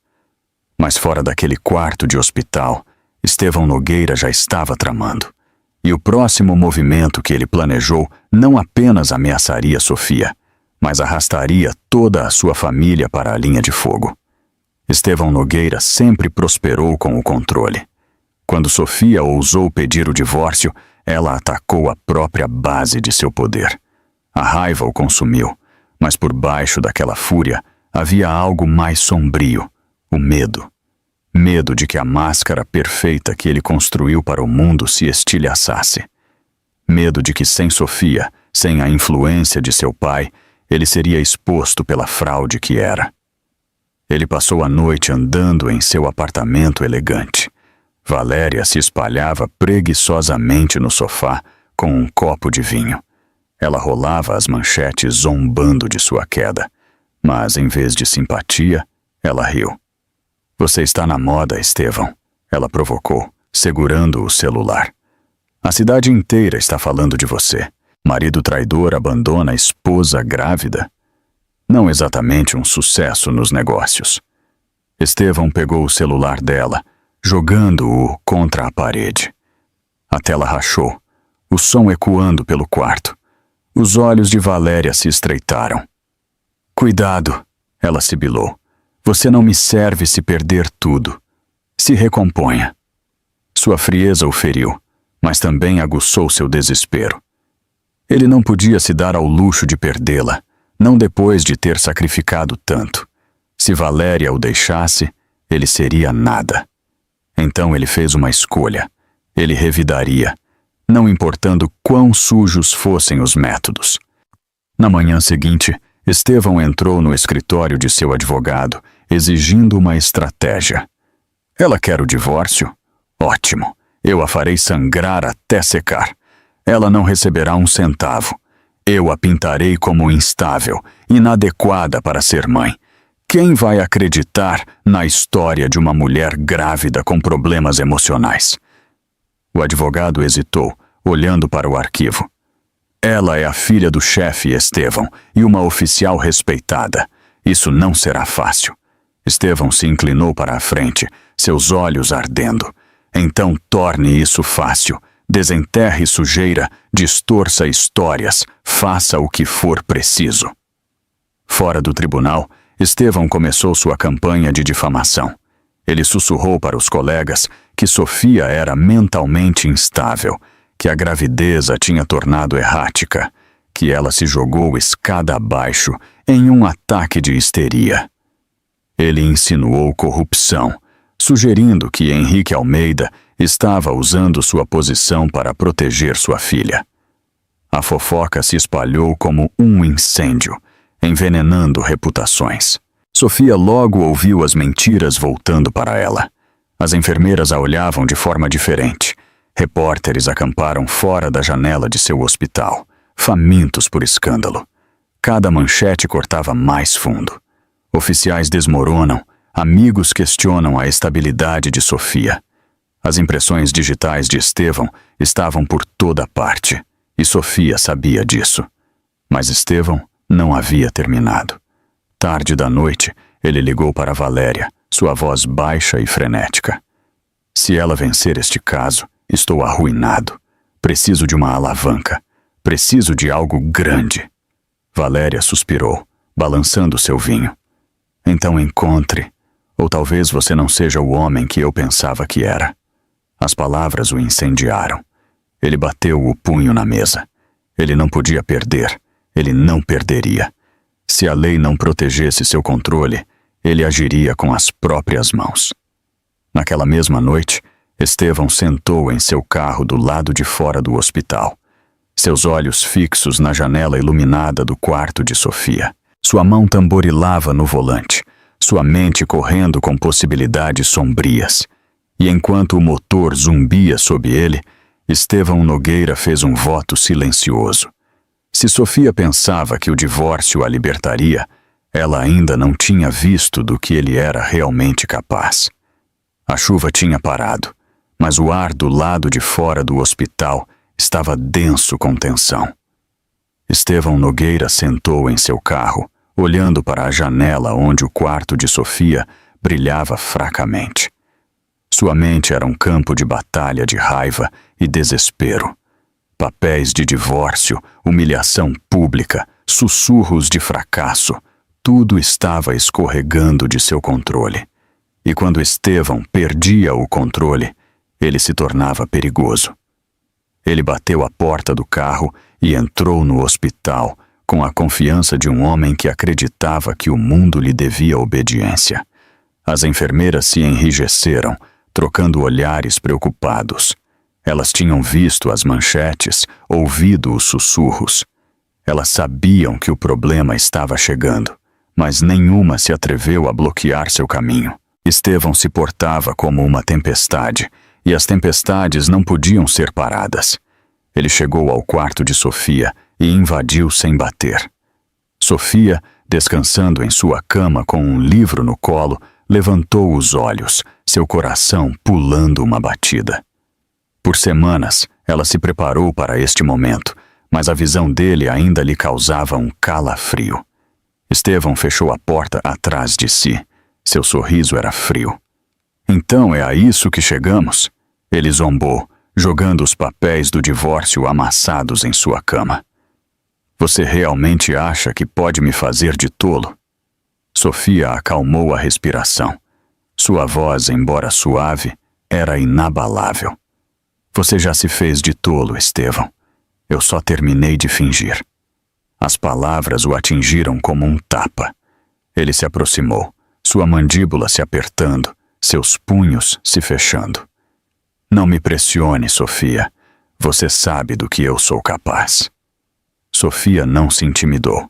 Mas fora daquele quarto de hospital, Estevão Nogueira já estava tramando. E o próximo movimento que ele planejou não apenas ameaçaria Sofia, mas arrastaria toda a sua família para a linha de fogo. Estevão Nogueira sempre prosperou com o controle. Quando Sofia ousou pedir o divórcio, ela atacou a própria base de seu poder. A raiva o consumiu, mas por baixo daquela fúria havia algo mais sombrio, o medo. Medo de que a máscara perfeita que ele construiu para o mundo se estilhaçasse. Medo de que sem Sofia, sem a influência de seu pai, ele seria exposto pela fraude que era. Ele passou a noite andando em seu apartamento elegante. Valéria se espalhava preguiçosamente no sofá com um copo de vinho. Ela rolava as manchetes zombando de sua queda, mas em vez de simpatia, ela riu. Você está na moda, Estevão, ela provocou, segurando o celular. A cidade inteira está falando de você. Marido traidor abandona a esposa grávida. Não exatamente um sucesso nos negócios. Estevão pegou o celular dela, jogando-o contra a parede. A tela rachou, o som ecoando pelo quarto. Os olhos de Valéria se estreitaram. Cuidado, ela sibilou. Você não me serve se perder tudo. Se recomponha. Sua frieza o feriu, mas também aguçou seu desespero. Ele não podia se dar ao luxo de perdê-la, não depois de ter sacrificado tanto. Se Valéria o deixasse, ele seria nada. Então ele fez uma escolha. Ele revidaria, não importando quão sujos fossem os métodos. Na manhã seguinte, Estevão entrou no escritório de seu advogado, exigindo uma estratégia. Ela quer o divórcio? Ótimo, eu a farei sangrar até secar. Ela não receberá um centavo. Eu a pintarei como instável, inadequada para ser mãe. Quem vai acreditar na história de uma mulher grávida com problemas emocionais? O advogado hesitou, olhando para o arquivo. Ela é a filha do chefe Estevão e uma oficial respeitada. Isso não será fácil. Estevão se inclinou para a frente, seus olhos ardendo. Então torne isso fácil. Desenterre sujeira, distorça histórias, faça o que for preciso. Fora do tribunal, Estevão começou sua campanha de difamação. Ele sussurrou para os colegas que Sofia era mentalmente instável, que a gravidez a tinha tornado errática, que ela se jogou escada abaixo em um ataque de histeria. Ele insinuou corrupção, sugerindo que Henrique Almeida estava usando sua posição para proteger sua filha. A fofoca se espalhou como um incêndio, envenenando reputações. Sofia logo ouviu as mentiras voltando para ela. As enfermeiras a olhavam de forma diferente. Repórteres acamparam fora da janela de seu hospital, famintos por escândalo. Cada manchete cortava mais fundo. Oficiais desmoronam, amigos questionam a estabilidade de Sofia. As impressões digitais de Estevão estavam por toda parte, e Sofia sabia disso. Mas Estevão não havia terminado. Tarde da noite, ele ligou para Valéria, sua voz baixa e frenética. Se ela vencer este caso, estou arruinado. Preciso de uma alavanca. Preciso de algo grande. Valéria suspirou, balançando seu vinho. Então encontre, ou talvez você não seja o homem que eu pensava que era. As palavras o incendiaram. Ele bateu o punho na mesa. Ele não podia perder. Ele não perderia. Se a lei não protegesse seu controle, ele agiria com as próprias mãos. Naquela mesma noite, Estevão sentou em seu carro do lado de fora do hospital. Seus olhos fixos na janela iluminada do quarto de Sofia. Sua mão tamborilava no volante, sua mente correndo com possibilidades sombrias. E enquanto o motor zumbia sob ele, Estevão Nogueira fez um voto silencioso. Se Sofia pensava que o divórcio a libertaria, ela ainda não tinha visto do que ele era realmente capaz. A chuva tinha parado, mas o ar do lado de fora do hospital estava denso com tensão. Estevão Nogueira sentou em seu carro, olhando para a janela onde o quarto de Sofia brilhava fracamente. Sua mente era um campo de batalha de raiva e desespero. Papéis de divórcio, humilhação pública, sussurros de fracasso, tudo estava escorregando de seu controle. E quando Estevão perdia o controle, ele se tornava perigoso. Ele bateu a porta do carro e entrou no hospital com a confiança de um homem que acreditava que o mundo lhe devia obediência. As enfermeiras se enrijeceram, trocando olhares preocupados. Elas tinham visto as manchetes, ouvido os sussurros. Elas sabiam que o problema estava chegando, mas nenhuma se atreveu a bloquear seu caminho. Estevão se portava como uma tempestade, e as tempestades não podiam ser paradas. Ele chegou ao quarto de Sofia e invadiu sem bater. Sofia, descansando em sua cama com um livro no colo, levantou os olhos, seu coração pulando uma batida. Por semanas, ela se preparou para este momento, mas a visão dele ainda lhe causava um calafrio. Estevão fechou a porta atrás de si. Seu sorriso era frio. Então é a isso que chegamos? Ele zombou, jogando os papéis do divórcio amassados em sua cama. Você realmente acha que pode me fazer de tolo? Sofia acalmou a respiração. Sua voz, embora suave, era inabalável. Você já se fez de tolo, Estevão. Eu só terminei de fingir. As palavras o atingiram como um tapa. Ele se aproximou, sua mandíbula se apertando, seus punhos se fechando. Não me pressione, Sofia. Você sabe do que eu sou capaz. Sofia não se intimidou.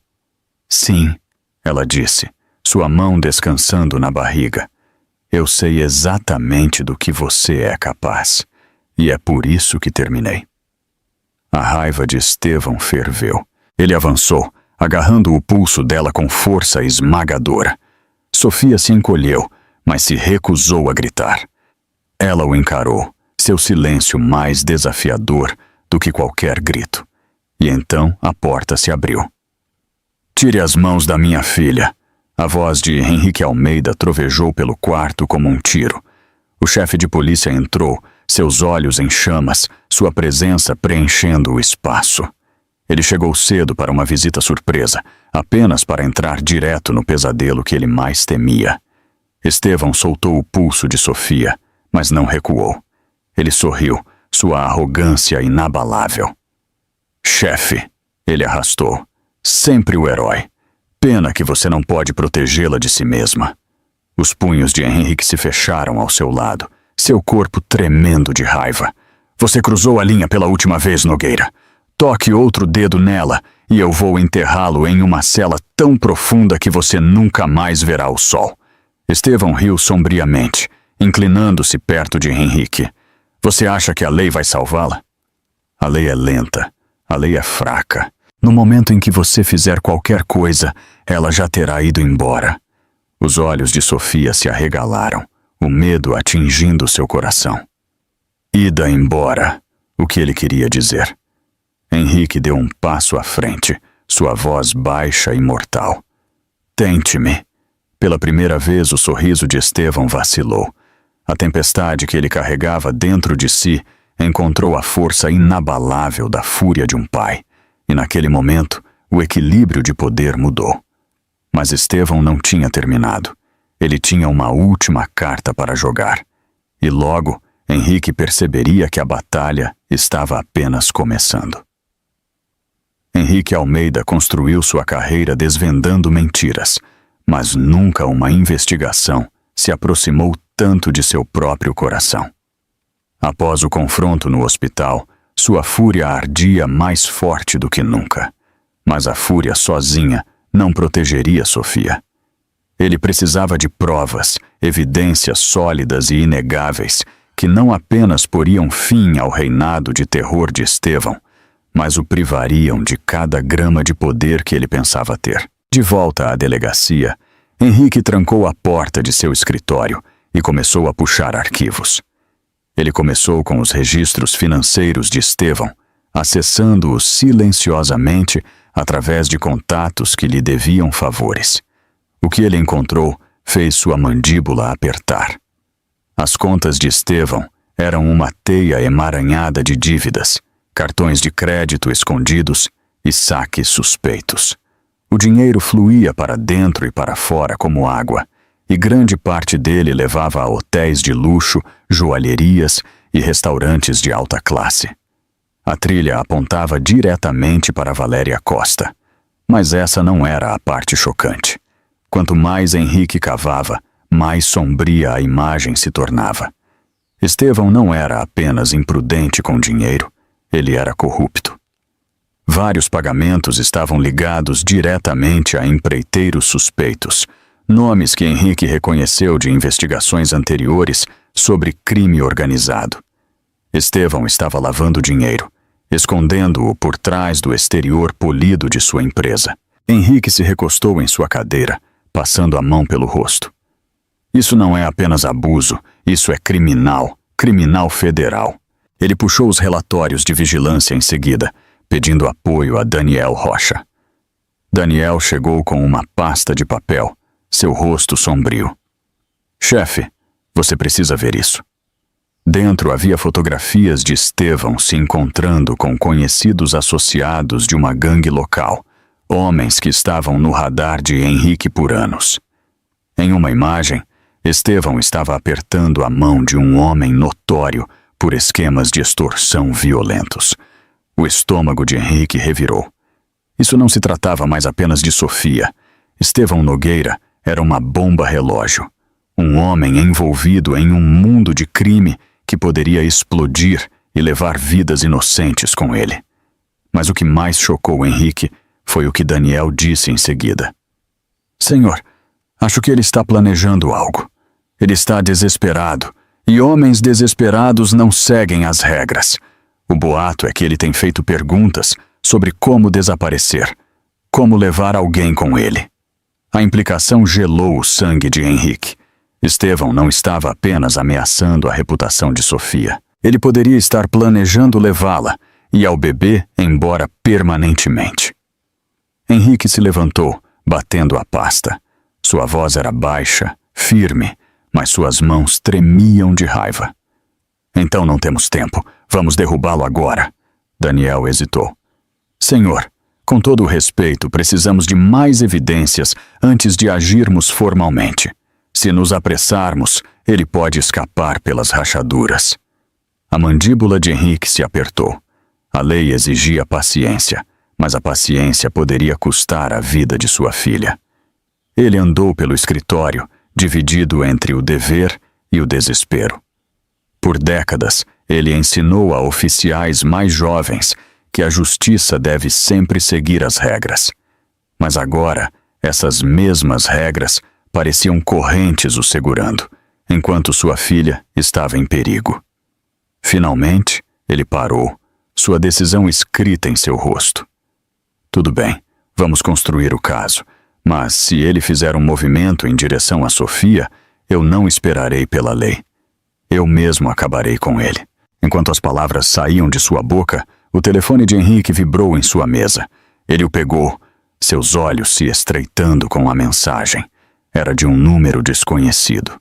Sim, ela disse, sua mão descansando na barriga. Eu sei exatamente do que você é capaz. E é por isso que terminei. A raiva de Estevão ferveu. Ele avançou, agarrando o pulso dela com força esmagadora. Sofia se encolheu, mas se recusou a gritar. Ela o encarou, seu silêncio mais desafiador do que qualquer grito. E então a porta se abriu. Tire as mãos da minha filha. A voz de Henrique Almeida trovejou pelo quarto como um tiro. O chefe de polícia entrou, seus olhos em chamas, sua presença preenchendo o espaço. Ele chegou cedo para uma visita surpresa, apenas para entrar direto no pesadelo que ele mais temia. Estevão soltou o pulso de Sofia, mas não recuou. Ele sorriu, sua arrogância inabalável. Chefe, ele arrastou. Sempre o herói. Pena que você não pode protegê-la de si mesma. Os punhos de Henrique se fecharam ao seu lado, seu corpo tremendo de raiva. Você cruzou a linha pela última vez, Nogueira. Toque outro dedo nela e eu vou enterrá-lo em uma cela tão profunda que você nunca mais verá o sol. Estevão riu sombriamente, inclinando-se perto de Henrique. Você acha que a lei vai salvá-la? A lei é lenta, a lei é fraca. No momento em que você fizer qualquer coisa, ela já terá ido embora. Os olhos de Sofia se arregalaram, o medo atingindo seu coração. Ida embora, o que ele queria dizer. Henrique deu um passo à frente, sua voz baixa e mortal. Tente-me. Pela primeira vez o sorriso de Estevão vacilou. A tempestade que ele carregava dentro de si encontrou a força inabalável da fúria de um pai. E naquele momento, o equilíbrio de poder mudou. Mas Estevão não tinha terminado. Ele tinha uma última carta para jogar. E logo, Henrique perceberia que a batalha estava apenas começando. Henrique Almeida construiu sua carreira desvendando mentiras, mas nunca uma investigação se aproximou tanto de seu próprio coração. Após o confronto no hospital, sua fúria ardia mais forte do que nunca. Mas a fúria sozinha não protegeria Sofia. Ele precisava de provas, evidências sólidas e inegáveis que não apenas poriam fim ao reinado de terror de Estevão, mas o privariam de cada grama de poder que ele pensava ter. De volta à delegacia, Henrique trancou a porta de seu escritório e começou a puxar arquivos. Ele começou com os registros financeiros de Estevão, acessando-os silenciosamente através de contatos que lhe deviam favores. O que ele encontrou fez sua mandíbula apertar. As contas de Estevão eram uma teia emaranhada de dívidas, cartões de crédito escondidos e saques suspeitos. O dinheiro fluía para dentro e para fora como água, e grande parte dele levava a hotéis de luxo, joalherias e restaurantes de alta classe. A trilha apontava diretamente para Valéria Costa, mas essa não era a parte chocante. Quanto mais Henrique cavava, mais sombria a imagem se tornava. Estevão não era apenas imprudente com dinheiro, ele era corrupto. Vários pagamentos estavam ligados diretamente a empreiteiros suspeitos, nomes que Henrique reconheceu de investigações anteriores sobre crime organizado. Estevão estava lavando dinheiro, escondendo-o por trás do exterior polido de sua empresa. Henrique se recostou em sua cadeira, passando a mão pelo rosto. Isso não é apenas abuso, isso é criminal, criminal federal. Ele puxou os relatórios de vigilância em seguida, pedindo apoio a Daniel Rocha. Daniel chegou com uma pasta de papel, seu rosto sombrio. Chefe, você precisa ver isso. Dentro havia fotografias de Estevão se encontrando com conhecidos associados de uma gangue local, homens que estavam no radar de Henrique por anos. Em uma imagem, Estevão estava apertando a mão de um homem notório por esquemas de extorsão violentos. O estômago de Henrique revirou. Isso não se tratava mais apenas de Sofia. Estevão Nogueira era uma bomba relógio, um homem envolvido em um mundo de crime que poderia explodir e levar vidas inocentes com ele. Mas o que mais chocou Henrique foi o que Daniel disse em seguida. Senhor, acho que ele está planejando algo. Ele está desesperado, e homens desesperados não seguem as regras. O boato é que ele tem feito perguntas sobre como desaparecer, como levar alguém com ele. A implicação gelou o sangue de Henrique. Estevão não estava apenas ameaçando a reputação de Sofia. Ele poderia estar planejando levá-la e ao bebê embora permanentemente. Henrique se levantou, batendo a pasta. Sua voz era baixa, firme, mas suas mãos tremiam de raiva. Então não temos tempo. Vamos derrubá-lo agora. Daniel hesitou. Senhor, com todo o respeito, precisamos de mais evidências antes de agirmos formalmente. Se nos apressarmos, ele pode escapar pelas rachaduras. A mandíbula de Henrique se apertou. A lei exigia paciência, mas a paciência poderia custar a vida de sua filha. Ele andou pelo escritório, dividido entre o dever e o desespero. Por décadas, ele ensinou a oficiais mais jovens que a justiça deve sempre seguir as regras. Mas agora, essas mesmas regras pareciam correntes o segurando, enquanto sua filha estava em perigo. Finalmente, ele parou, sua decisão escrita em seu rosto. Tudo bem, vamos construir o caso, mas se ele fizer um movimento em direção a Sofia, eu não esperarei pela lei. Eu mesmo acabarei com ele. Enquanto as palavras saíam de sua boca, o telefone de Henrique vibrou em sua mesa. Ele o pegou, seus olhos se estreitando com a mensagem. Era de um número desconhecido.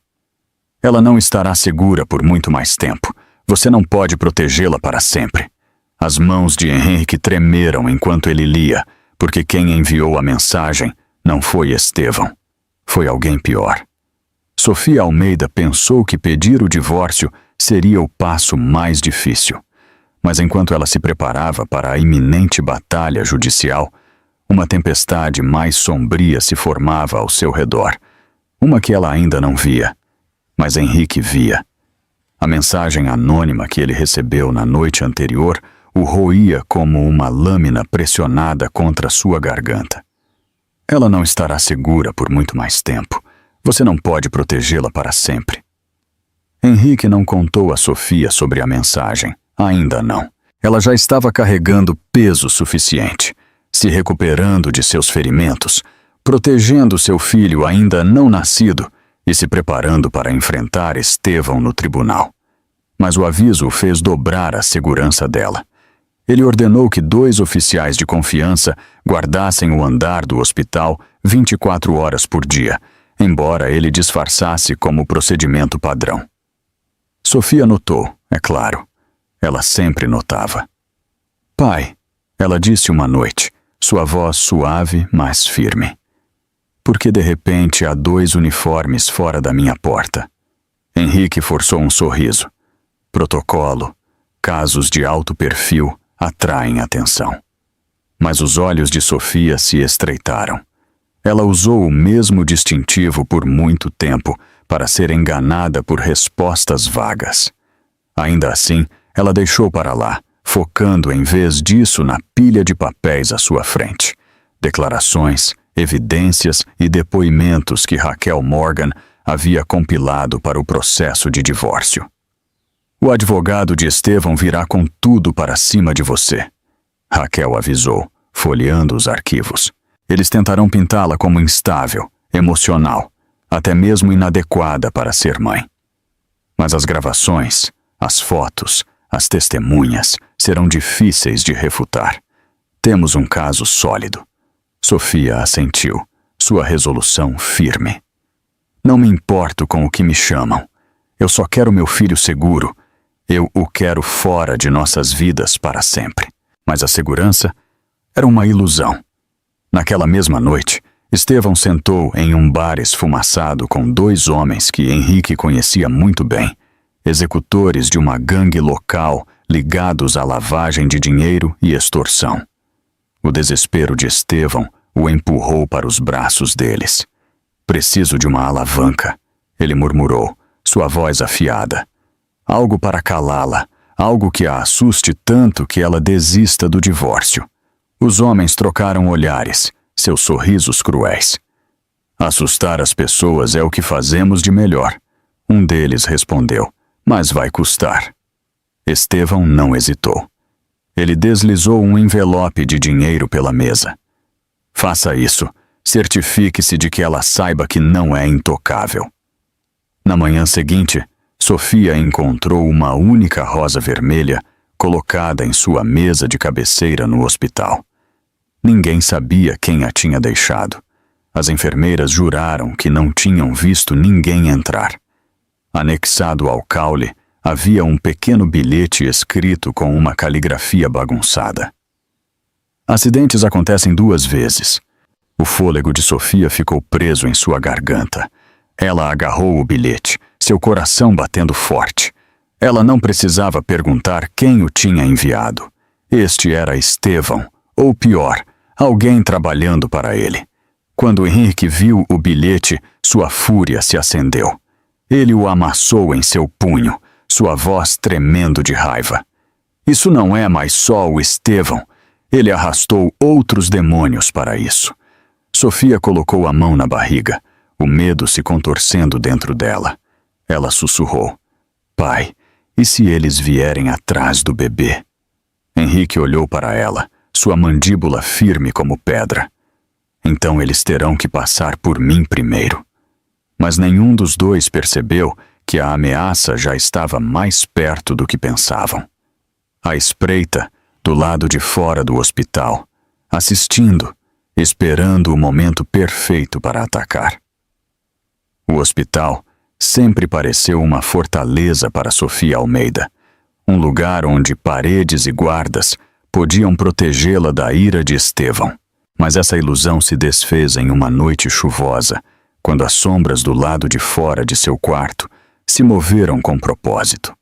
Ela não estará segura por muito mais tempo. Você não pode protegê-la para sempre. As mãos de Henrique tremeram enquanto ele lia, porque quem enviou a mensagem não foi Estevão. Foi alguém pior. Sofia Almeida pensou que pedir o divórcio seria o passo mais difícil. Mas enquanto ela se preparava para a iminente batalha judicial, uma tempestade mais sombria se formava ao seu redor. Uma que ela ainda não via, mas Henrique via. A mensagem anônima que ele recebeu na noite anterior o roía como uma lâmina pressionada contra sua garganta. Ela não estará segura por muito mais tempo. Você não pode protegê-la para sempre. Henrique não contou a Sofia sobre a mensagem. Ainda não. Ela já estava carregando peso suficiente, se recuperando de seus ferimentos, protegendo seu filho ainda não nascido e se preparando para enfrentar Estevão no tribunal. Mas o aviso o fez dobrar a segurança dela. Ele ordenou que 2 oficiais de confiança guardassem o andar do hospital 24 horas por dia, embora ele disfarçasse como procedimento padrão. Sofia notou, é claro. Ela sempre notava. Pai, ela disse uma noite, sua voz suave, mas firme. Por que de repente há 2 uniformes fora da minha porta? Henrique forçou um sorriso. Protocolo, casos de alto perfil atraem atenção. Mas os olhos de Sofia se estreitaram. Ela usou o mesmo distintivo por muito tempo para ser enganada por respostas vagas. Ainda assim, ela deixou para lá, focando em vez disso na pilha de papéis à sua frente. Declarações, evidências e depoimentos que Raquel Morgan havia compilado para o processo de divórcio. O advogado de Estevão virá com tudo para cima de você, Raquel avisou, folheando os arquivos. Eles tentarão pintá-la como instável, emocional, até mesmo inadequada para ser mãe. Mas as gravações, as fotos, as testemunhas serão difíceis de refutar. Temos um caso sólido. Sofia assentiu, sua resolução firme. Não me importo com o que me chamam. Eu só quero meu filho seguro. Eu o quero fora de nossas vidas para sempre. Mas a segurança era uma ilusão. Naquela mesma noite, Estevão sentou em um bar esfumaçado com 2 homens que Henrique conhecia muito bem, executores de uma gangue local ligados à lavagem de dinheiro e extorsão. O desespero de Estevão o empurrou para os braços deles. Preciso de uma alavanca, ele murmurou, sua voz afiada. Algo para calá-la, algo que a assuste tanto que ela desista do divórcio. Os homens trocaram olhares, seus sorrisos cruéis. Assustar as pessoas é o que fazemos de melhor. Um deles respondeu, mas vai custar. Estevão não hesitou. Ele deslizou um envelope de dinheiro pela mesa. Faça isso. Certifique-se de que ela saiba que não é intocável. Na manhã seguinte, Sofia encontrou uma única rosa vermelha colocada em sua mesa de cabeceira no hospital. Ninguém sabia quem a tinha deixado. As enfermeiras juraram que não tinham visto ninguém entrar. Anexado ao caule, havia um pequeno bilhete escrito com uma caligrafia bagunçada. Acidentes acontecem 2 vezes. O fôlego de Sofia ficou preso em sua garganta. Ela agarrou o bilhete, seu coração batendo forte. Ela não precisava perguntar quem o tinha enviado. Este era Estevão, ou pior, alguém trabalhando para ele. Quando Henrique viu o bilhete, sua fúria se acendeu. Ele o amassou em seu punho, sua voz tremendo de raiva. Isso não é mais só o Estevão. Ele arrastou outros demônios para isso. Sofia colocou a mão na barriga, o medo se contorcendo dentro dela. Ela sussurrou, pai, e se eles vierem atrás do bebê? Henrique olhou para ela, sua mandíbula firme como pedra. Então eles terão que passar por mim primeiro. Mas nenhum dos 2 percebeu que a ameaça já estava mais perto do que pensavam. À espreita, do lado de fora do hospital, assistindo, esperando o momento perfeito para atacar. O hospital sempre pareceu uma fortaleza para Sofia Almeida, um lugar onde paredes e guardas podiam protegê-la da ira de Estevão. Mas essa ilusão se desfez em uma noite chuvosa, quando as sombras do lado de fora de seu quarto se moveram com propósito.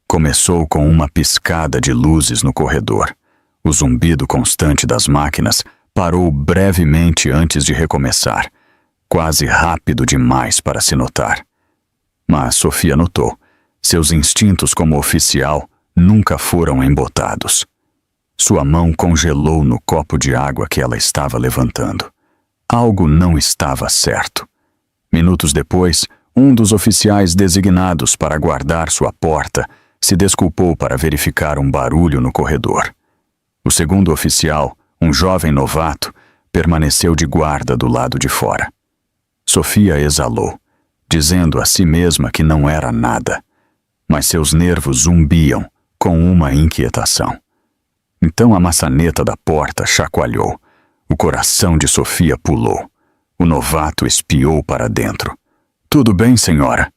Começou com uma piscada de luzes no corredor. O zumbido constante das máquinas parou brevemente antes de recomeçar, quase rápido demais para se notar. Mas Sofia notou, seus instintos como oficial nunca foram embotados. Sua mão congelou no copo de água que ela estava levantando. Algo não estava certo. Minutos depois, um dos oficiais designados para guardar sua porta se desculpou para verificar um barulho no corredor. O segundo oficial, um jovem novato, permaneceu de guarda do lado de fora. Sofia exalou, dizendo a si mesma que não era nada, mas seus nervos zumbiam com uma inquietação. Então a maçaneta da porta chacoalhou. O coração de Sofia pulou. O novato espiou para dentro. "Tudo bem, senhora?"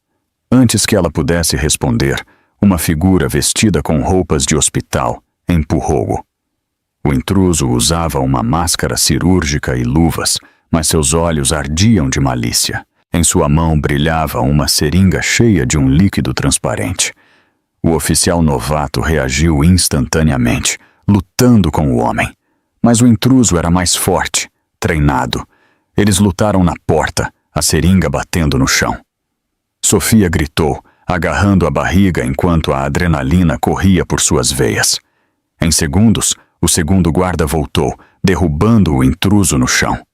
Antes que ela pudesse responder, uma figura vestida com roupas de hospital empurrou-o. O intruso usava uma máscara cirúrgica e luvas, mas seus olhos ardiam de malícia. Em sua mão brilhava uma seringa cheia de um líquido transparente. O oficial novato reagiu instantaneamente, lutando com o homem. Mas o intruso era mais forte, treinado. Eles lutaram na porta, a seringa batendo no chão. Sofia gritou, agarrando a barriga enquanto a adrenalina corria por suas veias. Em segundos, o segundo guarda voltou, derrubando o intruso no chão.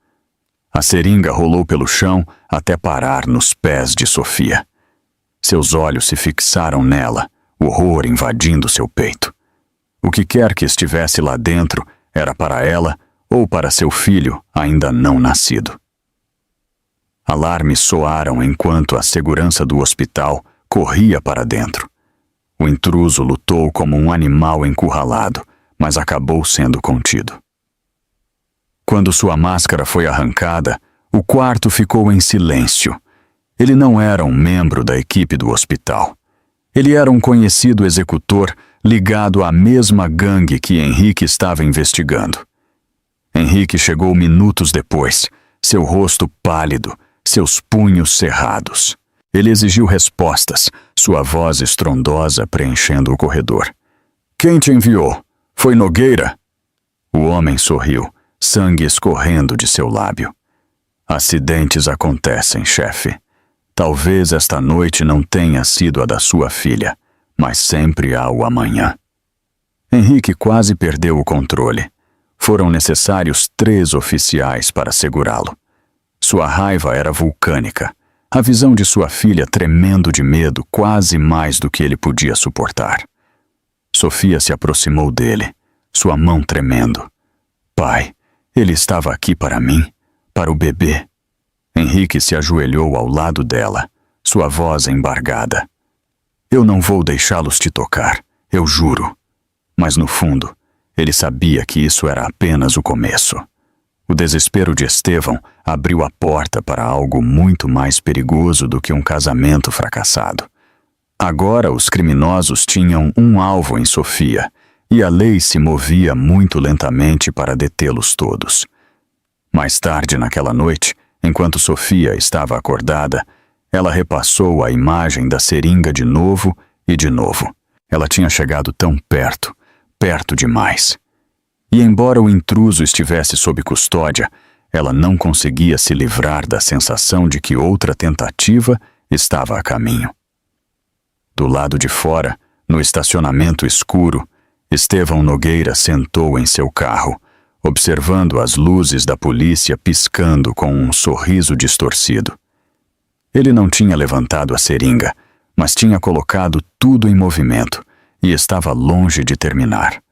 A seringa rolou pelo chão até parar nos pés de Sofia. Seus olhos se fixaram nela, horror invadindo seu peito. O que quer que estivesse lá dentro era para ela ou para seu filho ainda não nascido. Alarmes soaram enquanto a segurança do hospital corria para dentro. O intruso lutou como um animal encurralado, mas acabou sendo contido. Quando sua máscara foi arrancada, o quarto ficou em silêncio. Ele não era um membro da equipe do hospital. Ele era um conhecido executor ligado à mesma gangue que Henrique estava investigando. Henrique chegou minutos depois, seu rosto pálido, seus punhos cerrados. Ele exigiu respostas, sua voz estrondosa preenchendo o corredor. "Quem te enviou? Foi Nogueira?" O homem sorriu, sangue escorrendo de seu lábio. "Acidentes acontecem, chefe. Talvez esta noite não tenha sido a da sua filha, mas sempre há o amanhã." Henrique quase perdeu o controle. Foram necessários 3 oficiais para segurá-lo. Sua raiva era vulcânica. A visão de sua filha tremendo de medo quase mais do que ele podia suportar. Sofia se aproximou dele, sua mão tremendo. "Pai, ele estava aqui para mim, para o bebê." Henrique se ajoelhou ao lado dela, sua voz embargada. "Eu não vou deixá-los te tocar, eu juro." Mas no fundo, ele sabia que isso era apenas o começo. O desespero de Estevão abriu a porta para algo muito mais perigoso do que um casamento fracassado. Agora os criminosos tinham um alvo em Sofia, e a lei se movia muito lentamente para detê-los todos. Mais tarde naquela noite, enquanto Sofia estava acordada, ela repassou a imagem da seringa de novo e de novo. Ela tinha chegado tão perto, perto demais. E embora o intruso estivesse sob custódia, ela não conseguia se livrar da sensação de que outra tentativa estava a caminho. Do lado de fora, no estacionamento escuro, Estevão Nogueira sentou em seu carro, observando as luzes da polícia piscando com um sorriso distorcido. Ele não tinha levantado a seringa, mas tinha colocado tudo em movimento e estava longe de terminar.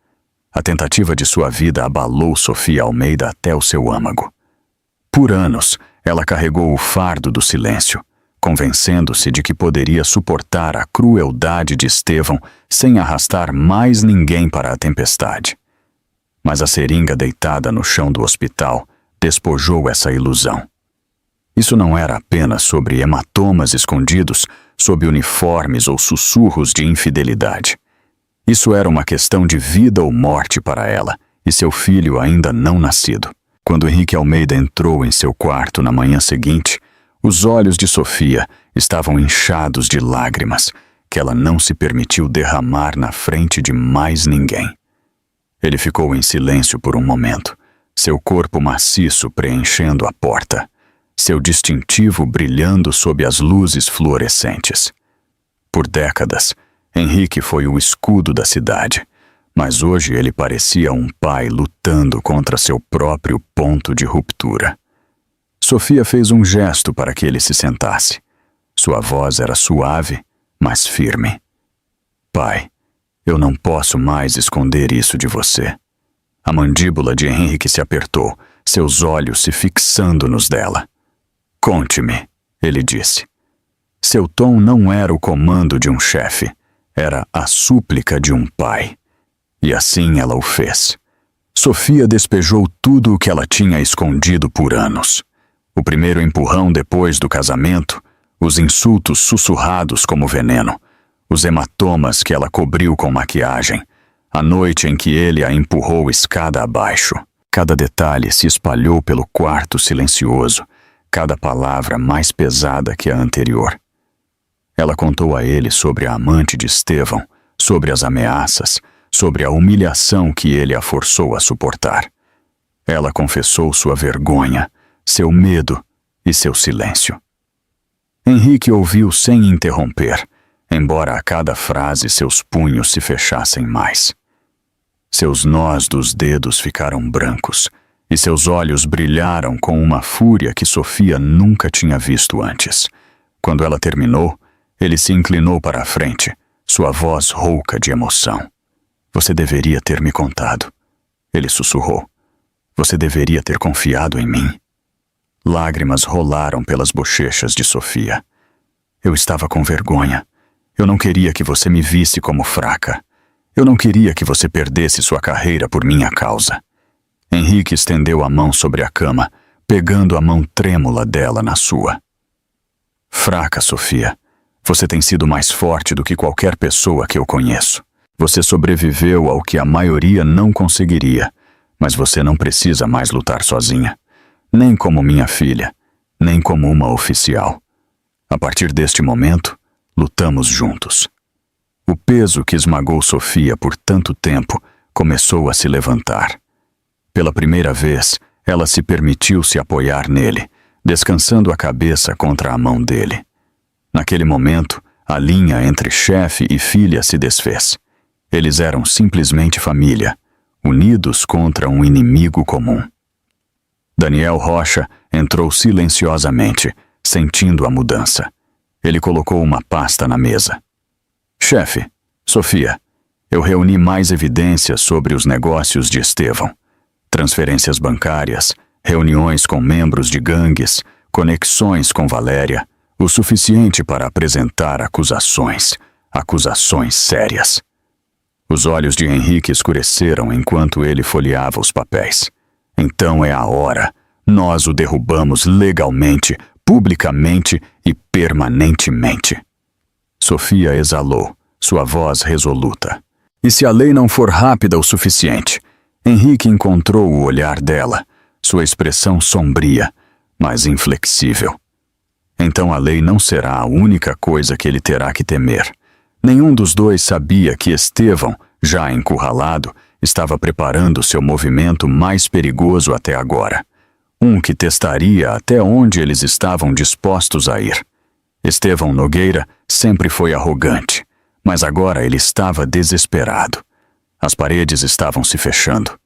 A tentativa de sua vida abalou Sofia Almeida até o seu âmago. Por anos, ela carregou o fardo do silêncio, convencendo-se de que poderia suportar a crueldade de Estevão sem arrastar mais ninguém para a tempestade. Mas a seringa deitada no chão do hospital despojou essa ilusão. Isso não era apenas sobre hematomas escondidos sob uniformes ou sussurros de infidelidade. Isso era uma questão de vida ou morte para ela e seu filho ainda não nascido. Quando Henrique Almeida entrou em seu quarto na manhã seguinte, os olhos de Sofia estavam inchados de lágrimas que ela não se permitiu derramar na frente de mais ninguém. Ele ficou em silêncio por um momento, seu corpo maciço preenchendo a porta, seu distintivo brilhando sob as luzes fluorescentes. Por décadas, Henrique foi o escudo da cidade, mas hoje ele parecia um pai lutando contra seu próprio ponto de ruptura. Sofia fez um gesto para que ele se sentasse. Sua voz era suave, mas firme. Pai, eu não posso mais esconder isso de você. A mandíbula de Henrique se apertou, seus olhos se fixando nos dela. Conte-me, ele disse. Seu tom não era o comando de um chefe, era a súplica de um pai. E assim ela o fez. Sofia despejou tudo o que ela tinha escondido por anos. O primeiro empurrão depois do casamento, os insultos sussurrados como veneno, os hematomas que ela cobriu com maquiagem, a noite em que ele a empurrou escada abaixo. Cada detalhe se espalhou pelo quarto silencioso, cada palavra mais pesada que a anterior. Ela contou a ele sobre a amante de Estevão, sobre as ameaças, sobre a humilhação que ele a forçou a suportar. Ela confessou sua vergonha, seu medo e seu silêncio. Henrique ouviu sem interromper, embora a cada frase seus punhos se fechassem mais. Seus nós dos dedos ficaram brancos, e seus olhos brilharam com uma fúria que Sofia nunca tinha visto antes. Quando ela terminou, ele se inclinou para a frente, sua voz rouca de emoção. Você deveria ter me contado. Ele sussurrou. Você deveria ter confiado em mim. Lágrimas rolaram pelas bochechas de Sofia. Eu estava com vergonha. Eu não queria que você me visse como fraca. Eu não queria que você perdesse sua carreira por minha causa. Henrique estendeu a mão sobre a cama, pegando a mão trêmula dela na sua. Fraca, Sofia. Você tem sido mais forte do que qualquer pessoa que eu conheço. Você sobreviveu ao que a maioria não conseguiria, mas você não precisa mais lutar sozinha. Nem como minha filha, nem como uma oficial. A partir deste momento, lutamos juntos. O peso que esmagou Sofia por tanto tempo começou a se levantar. Pela primeira vez, ela se permitiu se apoiar nele, descansando a cabeça contra a mão dele. Naquele momento, a linha entre chefe e filha se desfez. Eles eram simplesmente família, unidos contra um inimigo comum. Daniel Rocha entrou silenciosamente, sentindo a mudança. Ele colocou uma pasta na mesa. Chefe, Sofia, eu reuni mais evidências sobre os negócios de Estevão. Transferências bancárias, reuniões com membros de gangues, conexões com Valéria, o suficiente para apresentar acusações sérias. Os olhos de Henrique escureceram enquanto ele folheava os papéis. Então é a hora. Nós o derrubamos legalmente, publicamente e permanentemente. Sofia exalou, sua voz resoluta. E se a lei não for rápida o suficiente? Henrique encontrou o olhar dela, sua expressão sombria, mas inflexível. Então a lei não será a única coisa que ele terá que temer. Nenhum dos dois sabia que Estevão, já encurralado, estava preparando seu movimento mais perigoso até agora. Um que testaria até onde eles estavam dispostos a ir. Estevão Nogueira sempre foi arrogante, mas agora ele estava desesperado. As paredes estavam se fechando.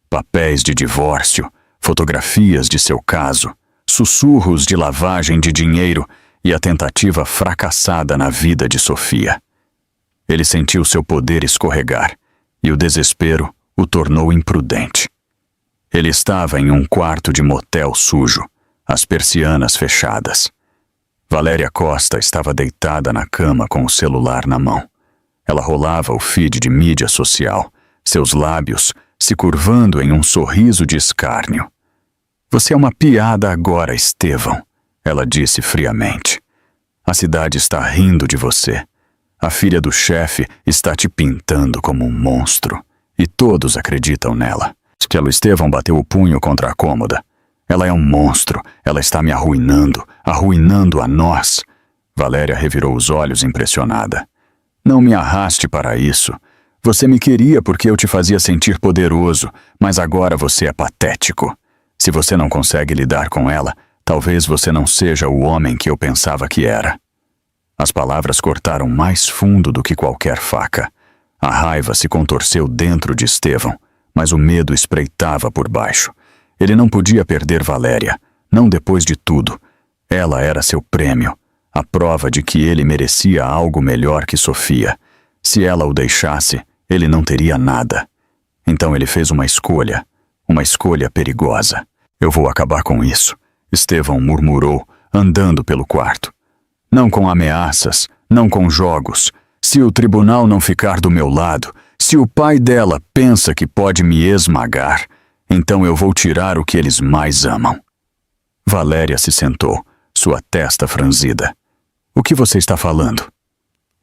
Papéis de divórcio, fotografias de seu caso, sussurros de lavagem de dinheiro e a tentativa fracassada na vida de Sofia. Ele sentiu seu poder escorregar, e o desespero o tornou imprudente. Ele estava em um quarto de motel sujo, as persianas fechadas. Valéria Costa estava deitada na cama com o celular na mão. Ela rolava o feed de mídia social, seus lábios se curvando em um sorriso de escárnio. Você é uma piada agora, Estevão, ela disse friamente. A cidade está rindo de você. A filha do chefe está te pintando como um monstro, e todos acreditam nela. O Estevão bateu o punho contra a cômoda. Ela é um monstro, ela está me arruinando a nós. Valéria revirou os olhos impressionada. Não me arraste para isso. Você me queria porque eu te fazia sentir poderoso, mas agora você é patético. Se você não consegue lidar com ela, talvez você não seja o homem que eu pensava que era. As palavras cortaram mais fundo do que qualquer faca. A raiva se contorceu dentro de Estevão, mas o medo espreitava por baixo. Ele não podia perder Valéria, não depois de tudo. Ela era seu prêmio, a prova de que ele merecia algo melhor que Sofia. Se ela o deixasse, ele não teria nada. Então ele fez uma escolha perigosa. Eu vou acabar com isso, Estevão murmurou, andando pelo quarto. Não com ameaças, não com jogos. Se o tribunal não ficar do meu lado, se o pai dela pensa que pode me esmagar, então eu vou tirar o que eles mais amam. Valéria se sentou, sua testa franzida. O que você está falando?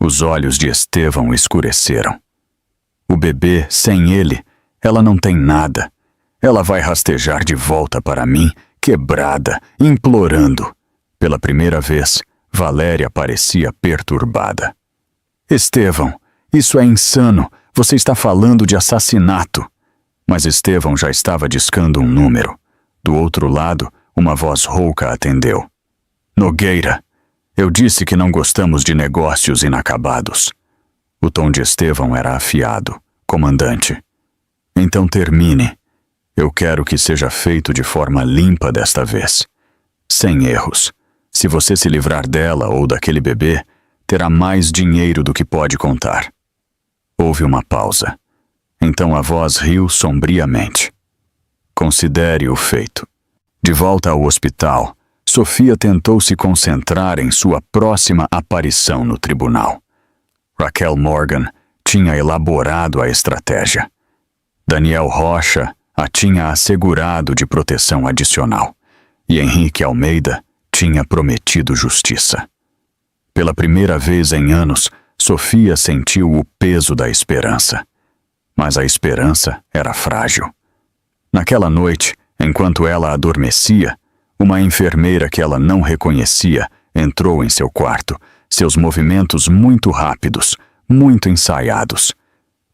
Os olhos de Estevão escureceram. O bebê, sem ele, ela não tem nada. Ela vai rastejar de volta para mim, quebrada, implorando. Pela primeira vez, Valéria parecia perturbada. Estevão, isso é insano. Você está falando de assassinato. Mas Estevão já estava discando um número. Do outro lado, uma voz rouca atendeu. Nogueira, eu disse que não gostamos de negócios inacabados. O tom de Estevão era afiado. Comandante. Então termine. Eu quero que seja feito de forma limpa desta vez. Sem erros. Se você se livrar dela ou daquele bebê, terá mais dinheiro do que pode contar. Houve uma pausa. Então a voz riu sombriamente. Considere o feito. De volta ao hospital, Sofia tentou se concentrar em sua próxima aparição no tribunal. Raquel Morgan tinha elaborado a estratégia. Daniel Rocha a tinha assegurado de proteção adicional. E Henrique Almeida tinha prometido justiça. Pela primeira vez em anos, Sofia sentiu o peso da esperança. Mas a esperança era frágil. Naquela noite, enquanto ela adormecia, uma enfermeira que ela não reconhecia entrou em seu quarto, seus movimentos muito rápidos, muito ensaiados.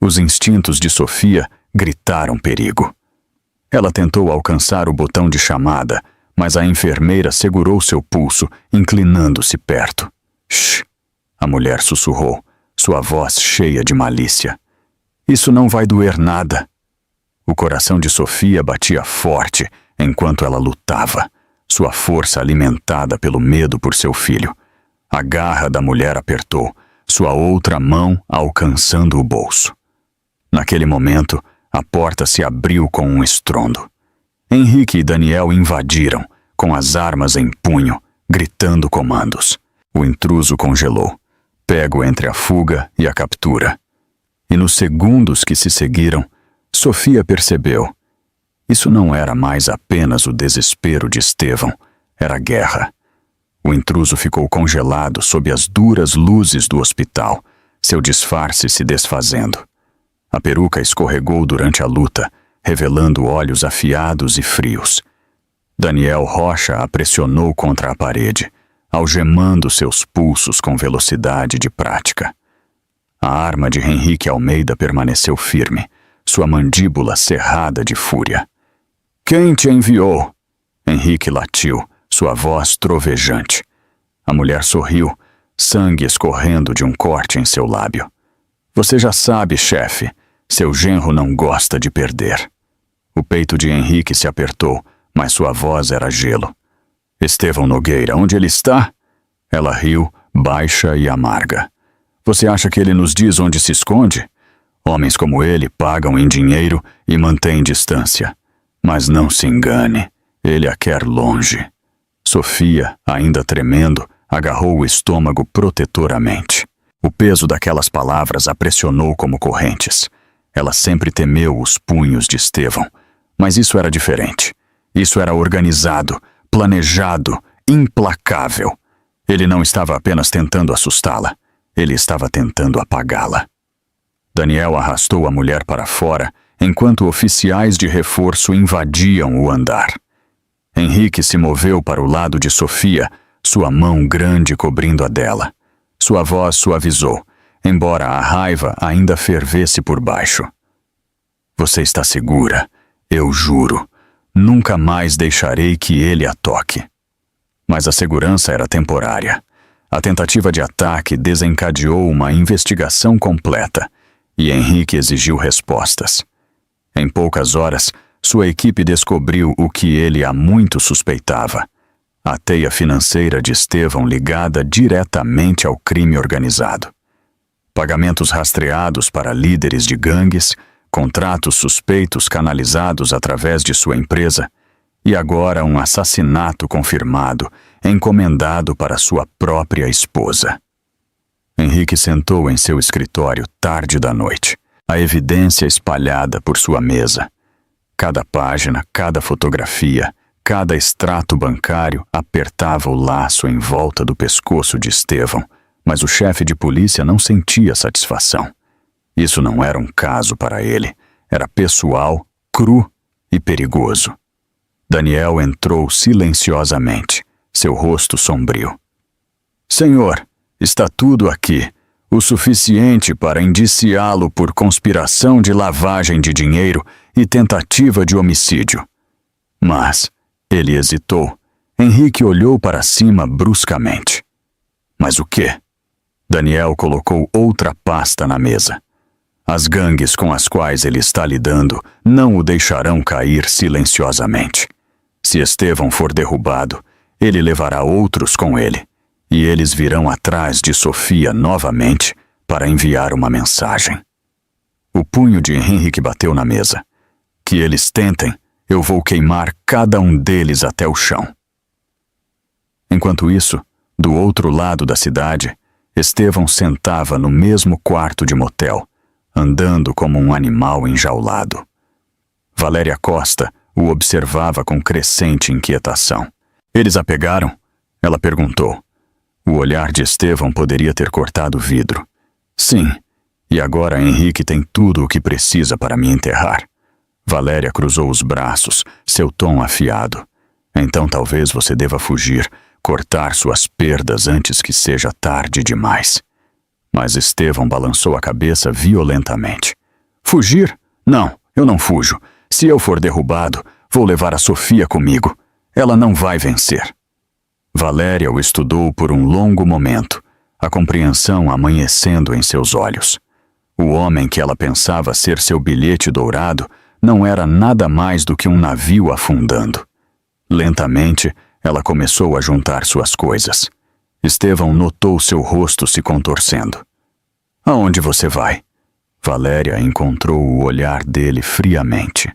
Os instintos de Sofia gritaram perigo. Ela tentou alcançar o botão de chamada, mas a enfermeira segurou seu pulso, inclinando-se perto. Shh! A mulher sussurrou, sua voz cheia de malícia. Isso não vai doer nada. O coração de Sofia batia forte enquanto ela lutava, sua força alimentada pelo medo por seu filho. A garra da mulher apertou, sua outra mão alcançando o bolso. Naquele momento, a porta se abriu com um estrondo. Henrique e Daniel invadiram, com as armas em punho, gritando comandos. O intruso congelou, pego entre a fuga e a captura. E nos segundos que se seguiram, Sofia percebeu. Isso não era mais apenas o desespero de Estevão, era guerra. O intruso ficou congelado sob as duras luzes do hospital, seu disfarce se desfazendo. A peruca escorregou durante a luta, revelando olhos afiados e frios. Daniel Rocha a pressionou contra a parede, algemando seus pulsos com velocidade de prática. A arma de Henrique Almeida permaneceu firme, sua mandíbula cerrada de fúria. Quem te enviou? Henrique latiu, sua voz trovejante. A mulher sorriu, sangue escorrendo de um corte em seu lábio. Você já sabe, chefe, seu genro não gosta de perder. O peito de Henrique se apertou, mas sua voz era gelo. Estevão Nogueira, onde ele está? Ela riu, baixa e amarga. Você acha que ele nos diz onde se esconde? Homens como ele pagam em dinheiro e mantêm distância. Mas não se engane, ele a quer longe. Sofia, ainda tremendo, agarrou o estômago protetoramente. O peso daquelas palavras a pressionou como correntes. Ela sempre temeu os punhos de Estevão, mas isso era diferente. Isso era organizado, planejado, implacável. Ele não estava apenas tentando assustá-la, ele estava tentando apagá-la. Daniel arrastou a mulher para fora, enquanto oficiais de reforço invadiam o andar. Henrique se moveu para o lado de Sofia, sua mão grande cobrindo a dela. Sua voz suavizou, embora a raiva ainda fervesse por baixo. Você está segura, eu juro. Nunca mais deixarei que ele a toque. Mas a segurança era temporária. A tentativa de ataque desencadeou uma investigação completa, e Henrique exigiu respostas. Em poucas horas, sua equipe descobriu o que ele há muito suspeitava. a teia financeira de Estevão ligada diretamente ao crime organizado. Pagamentos rastreados para líderes de gangues, contratos suspeitos canalizados através de sua empresa e agora um assassinato confirmado, encomendado para sua própria esposa. Henrique sentou em seu escritório tarde da noite, a evidência espalhada por sua mesa. Cada página, cada fotografia, cada extrato bancário apertava o laço em volta do pescoço de Estevão, mas o chefe de polícia não sentia satisfação. Isso não era um caso para ele, era pessoal, cru e perigoso. Daniel entrou silenciosamente, seu rosto sombrio. Senhor, está tudo aqui, o suficiente para indiciá-lo por conspiração de lavagem de dinheiro e tentativa de homicídio. Mas ele hesitou. Henrique olhou para cima bruscamente. Mas o quê? Daniel colocou outra pasta na mesa. As gangues com as quais ele está lidando não o deixarão cair silenciosamente. Se Estevão for derrubado, ele levará outros com ele, e eles virão atrás de Sofia novamente para enviar uma mensagem. O punho de Henrique bateu na mesa. Que eles tentem, eu vou queimar cada um deles até o chão. Enquanto isso, do outro lado da cidade, Estevão sentava no mesmo quarto de motel, andando como um animal enjaulado. Valéria Costa o observava com crescente inquietação. Eles a pegaram? Ela perguntou. O olhar de Estevão poderia ter cortado o vidro. Sim, e agora Henrique tem tudo o que precisa para me enterrar. Valéria cruzou os braços, seu tom afiado. Então talvez você deva fugir, cortar suas perdas antes que seja tarde demais. Mas Estevão balançou a cabeça violentamente. Fugir? Não, eu não fujo. Se eu for derrubado, vou levar a Sofia comigo. Ela não vai vencer. Valéria o estudou por um longo momento, a compreensão amanhecendo em seus olhos. O homem que ela pensava ser seu bilhete dourado não era nada mais do que um navio afundando. Lentamente, ela começou a juntar suas coisas. Estevão notou seu rosto se contorcendo. Aonde você vai? Valéria encontrou o olhar dele friamente.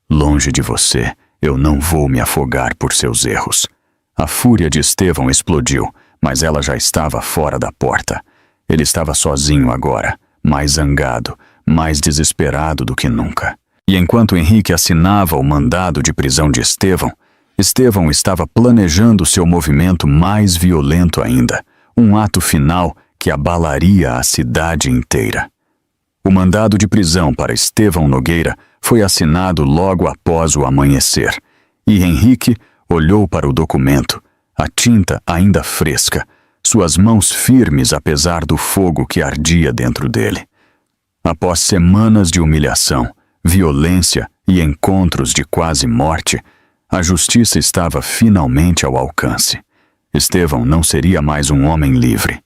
Longe de você, eu não vou me afogar por seus erros. A fúria de Estevão explodiu, mas ela já estava fora da porta. Ele estava sozinho agora, mais zangado, mais desesperado do que nunca. E enquanto Henrique assinava o mandado de prisão de Estevão estava planejando seu movimento mais violento ainda, um ato final que abalaria a cidade inteira. O mandado de prisão para Estevão Nogueira foi assinado logo após o amanhecer, e Henrique olhou para o documento, a tinta ainda fresca, suas mãos firmes apesar do fogo que ardia dentro dele. Após semanas de humilhação, violência e encontros de quase morte, a justiça estava finalmente ao alcance. Estevão não seria mais um homem livre.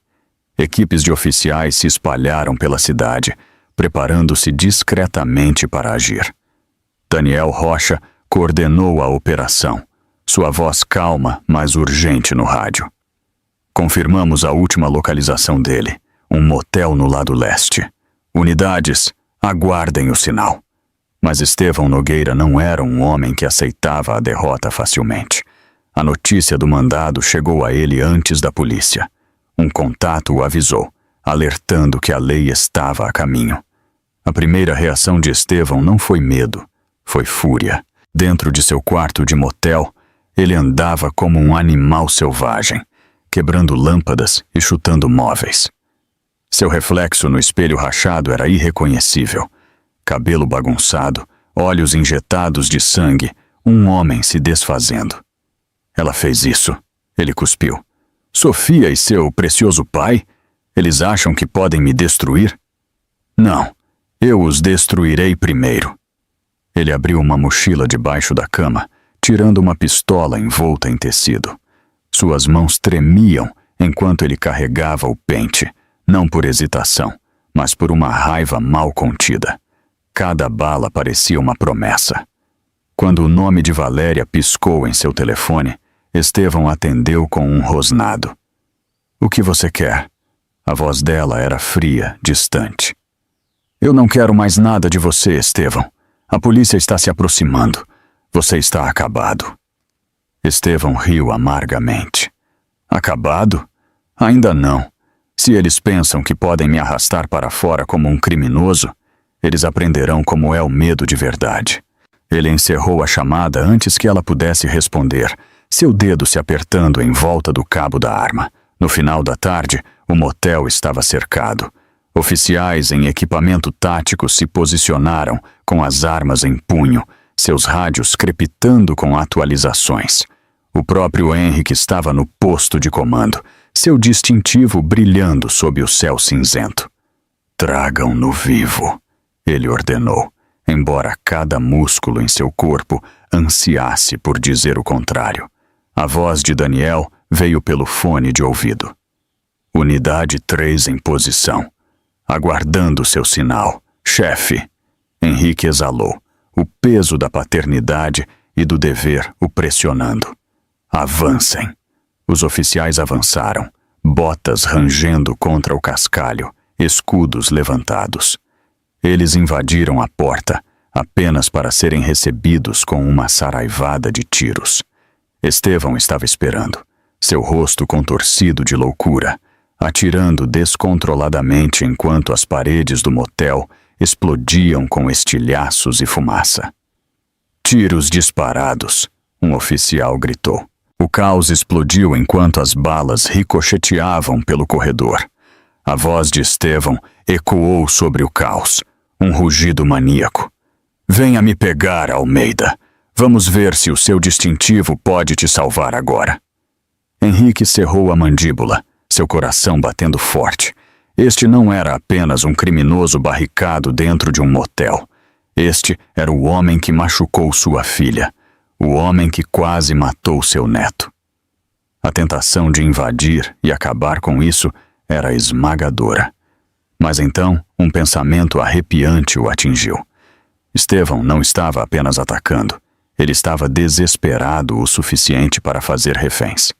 Equipes de oficiais se espalharam pela cidade, preparando-se discretamente para agir. Daniel Rocha coordenou a operação, sua voz calma, mas urgente no rádio. Confirmamos a última localização dele, um motel no lado leste. Unidades, aguardem o sinal. Mas Estevão Nogueira não era um homem que aceitava a derrota facilmente. A notícia do mandado chegou a ele antes da polícia. Um contato o avisou, alertando que a lei estava a caminho. A primeira reação de Estevão não foi medo, foi fúria. Dentro de seu quarto de motel, ele andava como um animal selvagem, quebrando lâmpadas e chutando móveis. Seu reflexo no espelho rachado era irreconhecível. Cabelo bagunçado, olhos injetados de sangue, um homem se desfazendo. Ela fez isso, ele cuspiu. Sofia e seu precioso pai? Eles acham que podem me destruir? Não, eu os destruirei primeiro. Ele abriu uma mochila debaixo da cama, tirando uma pistola envolta em tecido. Suas mãos tremiam enquanto ele carregava o pente, não por hesitação, mas por uma raiva mal contida. Cada bala parecia uma promessa. Quando o nome de Valéria piscou em seu telefone, Estevão atendeu com um rosnado. O que você quer? A voz dela era fria, distante. Eu não quero mais nada de você, Estevão. A polícia está se aproximando. Você está acabado. Estevão riu amargamente. Acabado? Ainda não. Se eles pensam que podem me arrastar para fora como um criminoso, eles aprenderão como é o medo de verdade. Ele encerrou a chamada antes que ela pudesse responder, seu dedo se apertando em volta do cabo da arma. No final da tarde, o motel estava cercado. Oficiais em equipamento tático se posicionaram com as armas em punho, seus rádios crepitando com atualizações. O próprio Henrique estava no posto de comando, seu distintivo brilhando sob o céu cinzento. Tragam-no vivo, ele ordenou, embora cada músculo em seu corpo ansiasse por dizer o contrário. A voz de Daniel veio pelo fone de ouvido. Unidade 3 em posição. Aguardando seu sinal. Chefe. Henrique exalou, o peso da paternidade e do dever o pressionando. Avancem. Os oficiais avançaram, botas rangendo contra o cascalho, escudos levantados. Eles invadiram a porta, apenas para serem recebidos com uma saraivada de tiros. Estevão estava esperando, seu rosto contorcido de loucura, atirando descontroladamente enquanto as paredes do motel explodiam com estilhaços e fumaça. Tiros disparados, um oficial gritou. O caos explodiu enquanto as balas ricocheteavam pelo corredor. A voz de Estevão ecoou sobre o caos, um rugido maníaco. Venha me pegar, Almeida. Vamos ver se o seu distintivo pode te salvar agora. Henrique cerrou a mandíbula, seu coração batendo forte. Este não era apenas um criminoso barricado dentro de um motel. Este era o homem que machucou sua filha, o homem que quase matou seu neto. A tentação de invadir e acabar com isso era esmagadora. Mas então, um pensamento arrepiante o atingiu. Estevão não estava apenas atacando, ele estava desesperado o suficiente para fazer reféns.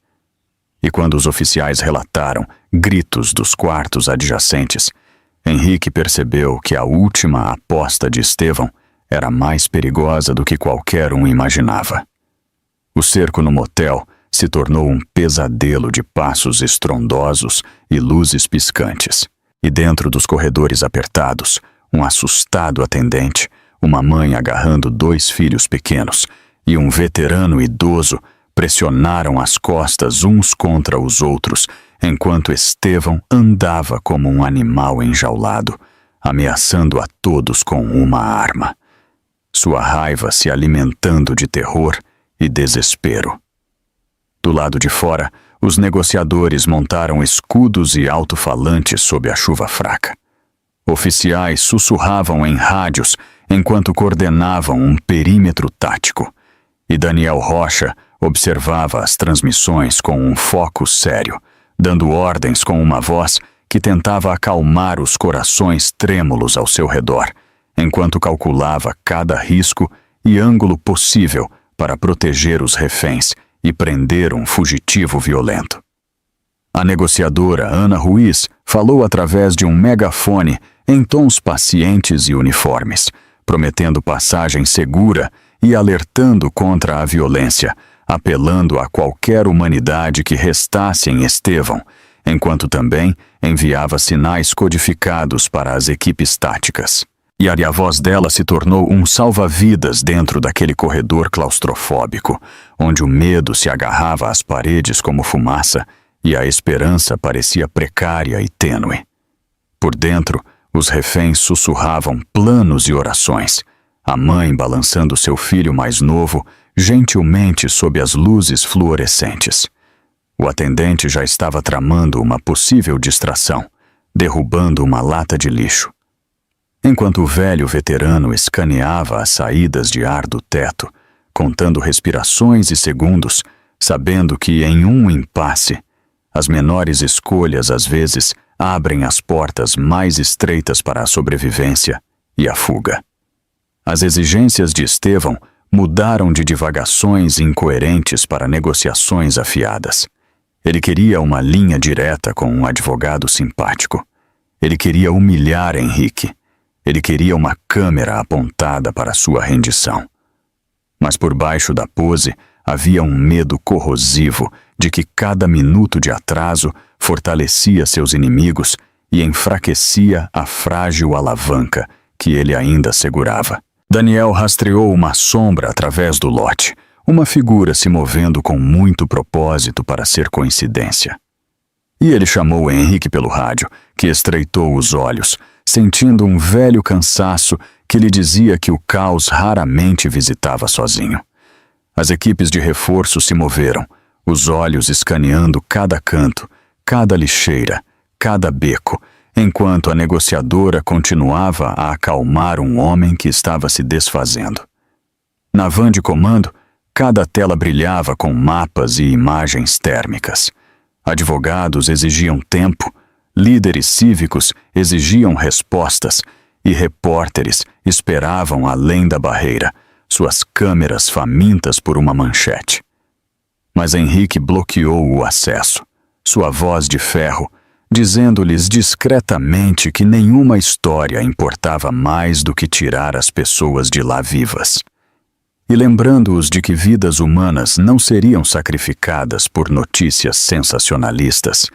E quando os oficiais relataram gritos dos quartos adjacentes, Henrique percebeu que a última aposta de Estevão era mais perigosa do que qualquer um imaginava. O cerco no motel se tornou um pesadelo de passos estrondosos e luzes piscantes. E dentro dos corredores apertados, um assustado atendente, uma mãe agarrando 2 filhos pequenos e um veterano idoso pressionaram as costas uns contra os outros, enquanto Estevão andava como um animal enjaulado, ameaçando a todos com uma arma. Sua raiva se alimentando de terror e desespero. Do lado de fora, os negociadores montaram escudos e alto-falantes sob a chuva fraca. Oficiais sussurravam em rádios enquanto coordenavam um perímetro tático, e Daniel Rocha observava as transmissões com um foco sério, dando ordens com uma voz que tentava acalmar os corações trêmulos ao seu redor, enquanto calculava cada risco e ângulo possível para proteger os reféns e prender um fugitivo violento. A negociadora Ana Ruiz falou através de um megafone em tons pacientes e uniformes, prometendo passagem segura e alertando contra a violência, apelando a qualquer humanidade que restasse em Estevão, enquanto também enviava sinais codificados para as equipes táticas. E a voz dela se tornou um salva-vidas dentro daquele corredor claustrofóbico, onde o medo se agarrava às paredes como fumaça e a esperança parecia precária e tênue. Por dentro, os reféns sussurravam planos e orações, a mãe balançando seu filho mais novo gentilmente sob as luzes fluorescentes. O atendente já estava tramando uma possível distração, derrubando uma lata de lixo. Enquanto o velho veterano escaneava as saídas de ar do teto, contando respirações e segundos, sabendo que em um impasse, as menores escolhas às vezes abrem as portas mais estreitas para a sobrevivência e a fuga. As exigências de Estevão mudaram de divagações incoerentes para negociações afiadas. Ele queria uma linha direta com um advogado simpático. Ele queria humilhar Henrique. Ele queria uma câmera apontada para sua rendição. Mas por baixo da pose havia um medo corrosivo de que cada minuto de atraso fortalecia seus inimigos e enfraquecia a frágil alavanca que ele ainda segurava. Daniel rastreou uma sombra através do lote, uma figura se movendo com muito propósito para ser coincidência. E ele chamou Henrique pelo rádio, que estreitou os olhos, sentindo um velho cansaço que lhe dizia que o caos raramente visitava sozinho. As equipes de reforço se moveram, os olhos escaneando cada canto, cada lixeira, cada beco, enquanto a negociadora continuava a acalmar um homem que estava se desfazendo. Na van de comando, cada tela brilhava com mapas e imagens térmicas. Advogados exigiam tempo, líderes cívicos exigiam respostas e repórteres esperavam além da barreira, suas câmeras famintas por uma manchete. Mas Henrique bloqueou o acesso, sua voz de ferro, dizendo-lhes discretamente que nenhuma história importava mais do que tirar as pessoas de lá vivas. E lembrando-os de que vidas humanas não seriam sacrificadas por notícias sensacionalistas,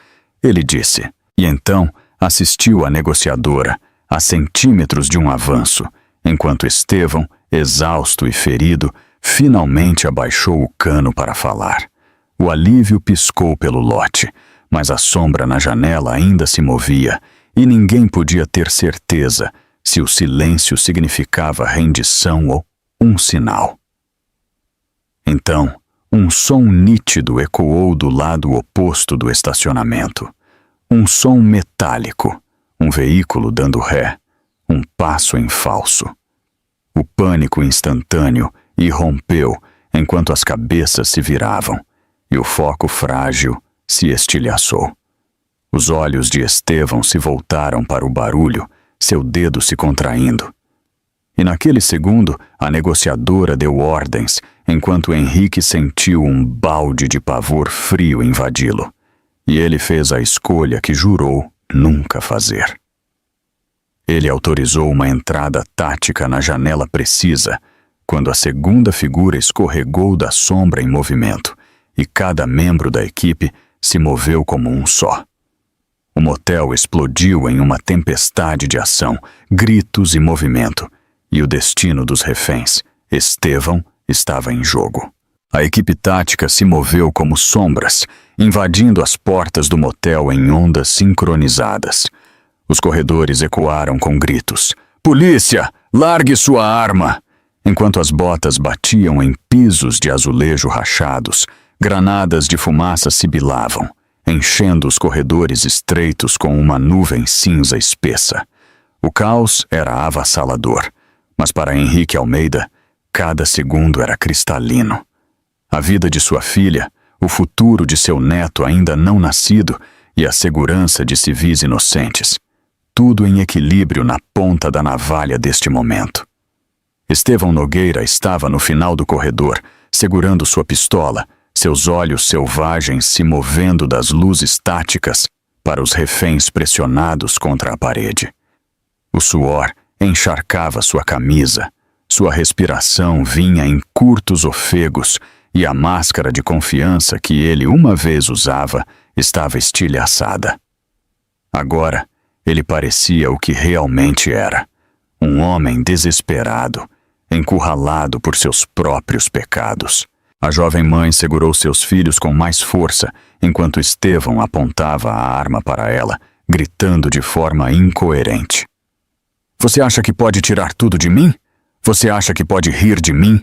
ele disse, e então assistiu a negociadora, a centímetros de um avanço, enquanto Estevão, exausto e ferido, finalmente abaixou o cano para falar. O alívio piscou pelo lote, mas a sombra na janela ainda se movia e ninguém podia ter certeza se o silêncio significava rendição ou um sinal. Então, um som nítido ecoou do lado oposto do estacionamento. Um som metálico, um veículo dando ré, um passo em falso. O pânico instantâneo irrompeu enquanto as cabeças se viravam e o foco frágil se estilhaçou. Os olhos de Estevão se voltaram para o barulho, seu dedo se contraindo. E naquele segundo, a negociadora deu ordens, enquanto Henrique sentiu um balde de pavor frio invadi-lo. E ele fez a escolha que jurou nunca fazer. Ele autorizou uma entrada tática na janela precisa, quando a segunda figura escorregou da sombra em movimento, e cada membro da equipe se moveu como um só. O motel explodiu em uma tempestade de ação, gritos e movimento, e o destino dos reféns, Estevão, estava em jogo. A equipe tática se moveu como sombras, invadindo as portas do motel em ondas sincronizadas. Os corredores ecoaram com gritos: "Polícia! Largue sua arma!" Enquanto as botas batiam em pisos de azulejo rachados, granadas de fumaça sibilavam, enchendo os corredores estreitos com uma nuvem cinza espessa. O caos era avassalador, mas para Henrique Almeida, cada segundo era cristalino. A vida de sua filha, o futuro de seu neto ainda não nascido e a segurança de civis inocentes. Tudo em equilíbrio na ponta da navalha deste momento. Estevão Nogueira estava no final do corredor, segurando sua pistola, seus olhos selvagens se movendo das luzes táticas para os reféns pressionados contra a parede. O suor encharcava sua camisa, sua respiração vinha em curtos ofegos e a máscara de confiança que ele uma vez usava estava estilhaçada. Agora, ele parecia o que realmente era, um homem desesperado, encurralado por seus próprios pecados. A jovem mãe segurou seus filhos com mais força, enquanto Estevão apontava a arma para ela, gritando de forma incoerente: "Você acha que pode tirar tudo de mim? Você acha que pode rir de mim?"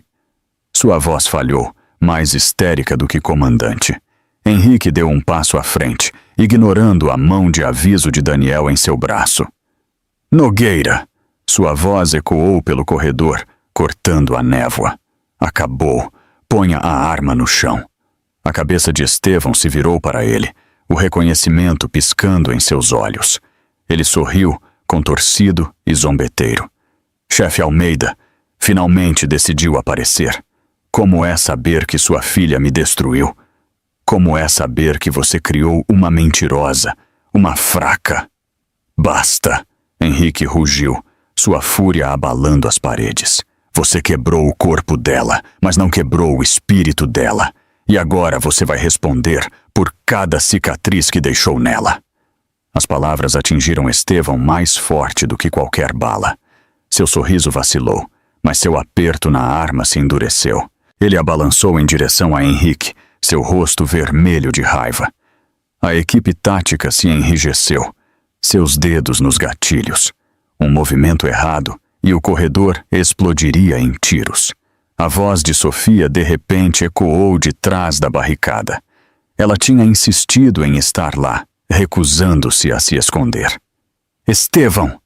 Sua voz falhou, mais histérica do que comandante. Henrique deu um passo à frente, ignorando a mão de aviso de Daniel em seu braço. "Nogueira!" Sua voz ecoou pelo corredor, cortando a névoa. "Acabou. Ponha a arma no chão." A cabeça de Estevão se virou para ele, o reconhecimento piscando em seus olhos. Ele sorriu, contorcido e zombeteiro. "Chefe Almeida, Finalmente decidiu aparecer. Como é saber que sua filha me destruiu? Como é saber que você criou uma mentirosa, uma fraca? Basta! Henrique rugiu, sua fúria abalando as paredes. Você quebrou o corpo dela, mas não quebrou o espírito dela. E agora você vai responder por cada cicatriz que deixou nela. As palavras atingiram Estevão mais forte do que qualquer bala. Seu sorriso vacilou, mas seu aperto na arma se endureceu. Ele a balançou em direção a Henrique, seu rosto vermelho de raiva. A equipe tática se enrijeceu, seus dedos nos gatilhos. Um movimento errado e o corredor explodiria em tiros. A voz de Sofia de repente ecoou de trás da barricada. Ela tinha insistido em estar lá, recusando-se a se esconder. Estevão!